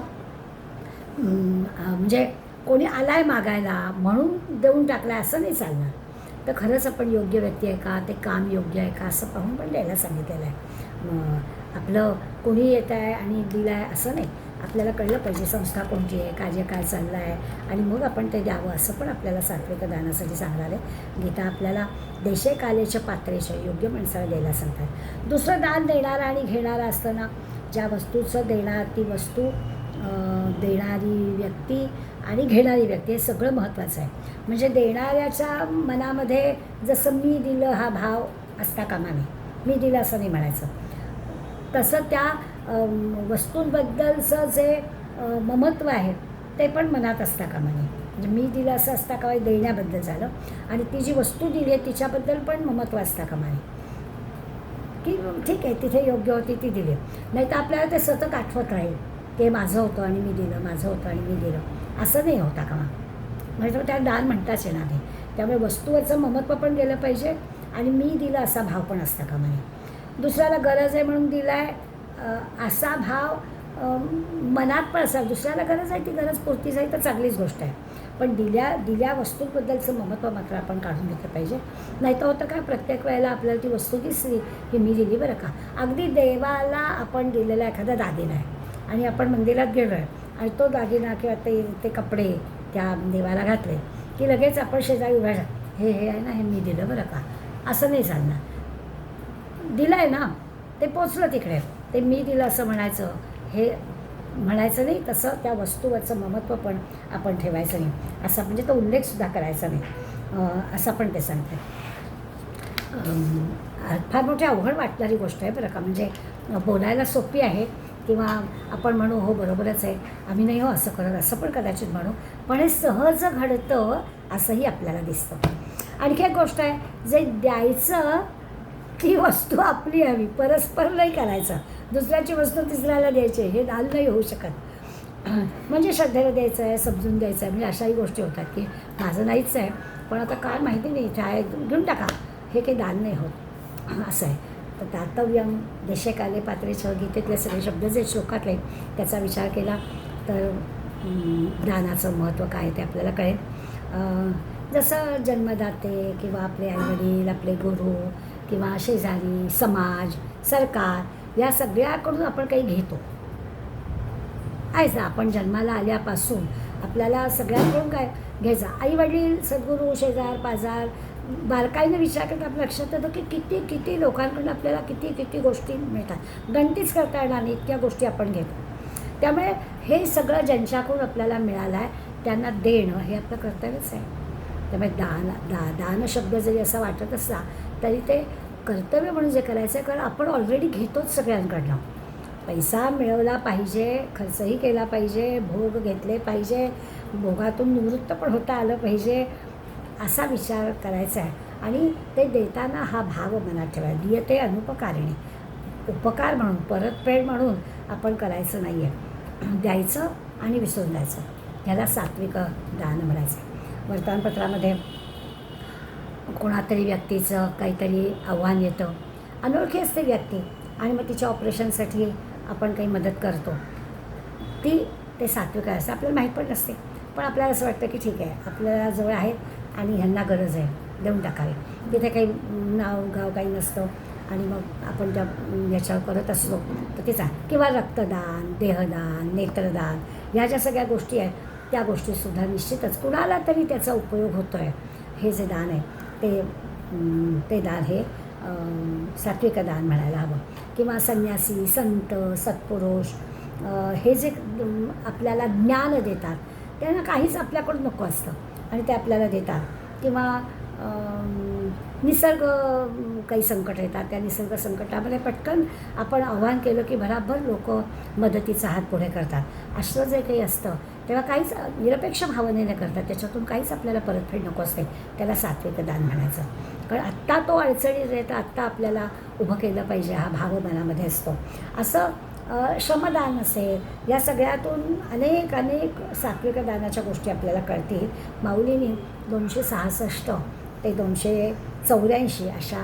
म्हणजे कोणी आलाय मागायला म्हणून देऊन टाकला असं नाही चालणार, तर खरंच आपण योग्य व्यक्ती आहे का, ते काम योग्य आहे का असं पाहून पण द्यायला सांगितलेलं आहे. आपलं कोणी येत आहे आणि दिलं आहे असं नाही, आपल्याला कळलं पाहिजे संस्था कोणती आहे, कार्य काय चाललं आहे, आणि मग आपण ते द्यावं असं पण आपल्याला सात्विक दानासाठी सांगणार आहे. गीता आपल्याला देशे कालेच्या पात्रेच्या योग्य माणसाला द्यायला सांगतात. दुसरं दान देणारा आणि घेणारा असताना ज्या वस्तूचं देणार ती वस्तू, देणारी व्यक्ती आणि घेणारी व्यक्ती हे सगळं महत्त्वाचं आहे. म्हणजे देणाऱ्याच्या मनामध्ये जसं मी दिलं हा भाव असता कामा नये, मी दिलं असं नाही म्हणायचं, तसं त्या वस्तूंबद्दलचं जे ममत्व आहे ते पण मनात असता कामा नये. म्हणजे मी दिलं असं असता कामा देण्याबद्दल झालं, आणि ती जी वस्तू दिली आहे तिच्याबद्दल पण ममत्व असता कामा नये, की ठीक आहे तिथे योग्य होती ती दिली, नाही तर आपल्याला ते सतत आठवत राहील ते माझं होतं आणि मी दिलं, माझं होतं आणि मी दिलं, असं नाही होता कामा. म्हणजे त्या दान म्हणताच येणार नाही. त्यामुळे वस्तूवरचं ममत्व पण गेलं पाहिजे आणि मी दिलं असा भाव पण असता कामा नये. दुसऱ्याला गरज आहे म्हणून दिला आहे असा भाव मनात पण असा, दुसऱ्याला गरज आहे ती गरज पुरती जाईल तर चांगलीच गोष्ट आहे, पण दिल्या वस्तूबद्दलचं ममत्व मात्र आपण काढून घेतलं पाहिजे. नाही तर होतं काय, प्रत्येक वेळेला आपल्याला ती वस्तू दिसली की मी दिली बरं का. अगदी देवाला आपण दिलेला एखादा दागिना आहे आणि आपण मंदिरात गेलो आहे आणि तो दागिना किंवा ते कपडे त्या देवाला घातले की लगेच आपण शेजारी उभ्या हे आहे ना, हे मी दिलं बरं का, असं नाही चालणार. दिलं आहे ना, ते पोचलं तिकडे, ते मी दिलं असं म्हणायचं, हे म्हणायचं नाही. तसं त्या वस्तूवरचं ममत्व पण आपण ठेवायचं नाही, असा म्हणजे तो उल्लेखसुद्धा करायचा नाही, असं पण ते सांगते. फार मोठी अवघड वाटणारी गोष्ट आहे बरं का, म्हणजे बोलायला सोपी आहे किंवा आपण म्हणू हो बरोबरच आहे, आम्ही नाही हो असं करत, असं पण कदाचित म्हणू, पण हे सहज घडतं असंही आपल्याला दिसतं. आणखी एक गोष्ट आहे, जे द्यायचं ती वस्तू आपली हवी, परस्पर नाही करायचं, दुसऱ्याची वस्तू तिसऱ्याला द्यायची, हे दान नाही होऊ शकत. म्हणजे श्रद्धेला द्यायचं आहे, समजून द्यायचं आहे, म्हणजे अशाही गोष्टी होतात की माझं नाहीच आहे पण आता काय माहिती नाही इथे आहे घेऊन टाका, हे काही दान नाही होत, असं आहे. तर दातव्यम देशे काले पात्रेच्या गीतेतले सगळे शब्द जे श्लोकातले त्याचा विचार केला तर दानाचं महत्त्व काय ते आपल्याला कळेल. जसं जन्मदाते किंवा आपले आईवडील, आपले गुरु किंवा शेजारी, समाज, सरकार या सगळ्याकडून आपण काही घेतो आहेच ना. आपण जन्माला आल्यापासून आपल्याला सगळ्यांकडून काय घ्यायचं, आईवडील, सद्गुरू, शेजार पाजार, बारकाईनं विचार करता आपल्या लक्षात येतं की किती किती लोकांकडून आपल्याला किती किती गोष्टी मिळतात, गणतीच करता येणार नाही इतक्या गोष्टी आपण घेतो. त्यामुळे हे सगळं ज्यांच्याकडून आपल्याला मिळालं आहे त्यांना देणं हे आपलं कर्तव्यच आहे. त्यामुळे दान शब्द जरी असा वाटत असला तरी ते कर्तव्य म्हणून जे करायचं आहे, कारण आपण ऑलरेडी घेतोच सगळ्यांकडनं. पैसा मिळवला पाहिजे, खर्चही केला पाहिजे, भोग घेतले पाहिजे, भोगातून निवृत्त पण होता आलं पाहिजे, असा विचार करायचा आहे. आणि ते देताना हा भाव मनात ठेवायचा, दीयते अनुपकारिणी, उपकार म्हणून, परतफेड म्हणून आपण करायचं नाही आहे, द्यायचं आणि विसरून जायचं, ह्याला सात्विक दान म्हणायचं. वर्तमानपत्रामध्ये कोणातरी व्यक्तीचं काहीतरी आव्हान येतं, अनोळखी असते व्यक्ती, आणि मग तिच्या ऑपरेशनसाठी आपण काही मदत करतो, ते सात्विक असतं. आपल्याला माहीत पण नसते, पण आपल्याला असं वाटतं की ठीक आहे आपल्याला जवळ आहेत आणि ह्यांना गरज आहे, देऊन टाकावे. तिथे काही नाव गाव काही नसतं आणि मग आपण त्या याच्यावर करत असलो तर ते किंवा रक्तदान, देहदान, नेत्रदान, ह्या ज्या सगळ्या गोष्टी आहेत त्या गोष्टीसुद्धा निश्चितच कुणाला तरी त्याचा उपयोग होतो आहे. हे जे दान आहे ते दान हे सात्विक दान म्हणायला हवं. किंवा संन्यासी, संत, सत्पुरुष हे जे आपल्याला ज्ञान देतात त्यांना काहीच आपल्याकडून नको असतं आणि ते आपल्याला देतात. किंवा निसर्ग काही संकट येतात, त्या निसर्ग संकटामध्ये पटकन आपण आव्हान केलं की भराभर लोक मदतीचा हात पुढे करतात. असं जे काही असतं तेव्हा काहीच निरपेक्ष भावनेने करतात, त्याच्यातून काहीच आपल्याला परतफेड नको असते. त्याला सात्विक दान म्हणायचं. कारण आत्ता तो अडचणीत येतं, आत्ता आपल्याला उभं केलं पाहिजे हा भाव मनामध्ये असतो. असं श्रमदान असेल, या सगळ्यातून अनेक अनेक सात्विक दानाच्या गोष्टी आपल्याला कळतील. माऊलींनी 266 ते 284 अशा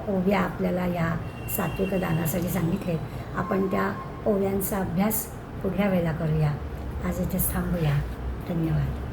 ओव्या आपल्याला या सात्विक दानासाठी सांगितले. आपण त्या ओव्यांचा अभ्यास पुढल्या वेळेला करूया. आज इथेच थांबूया. धन्यवाद.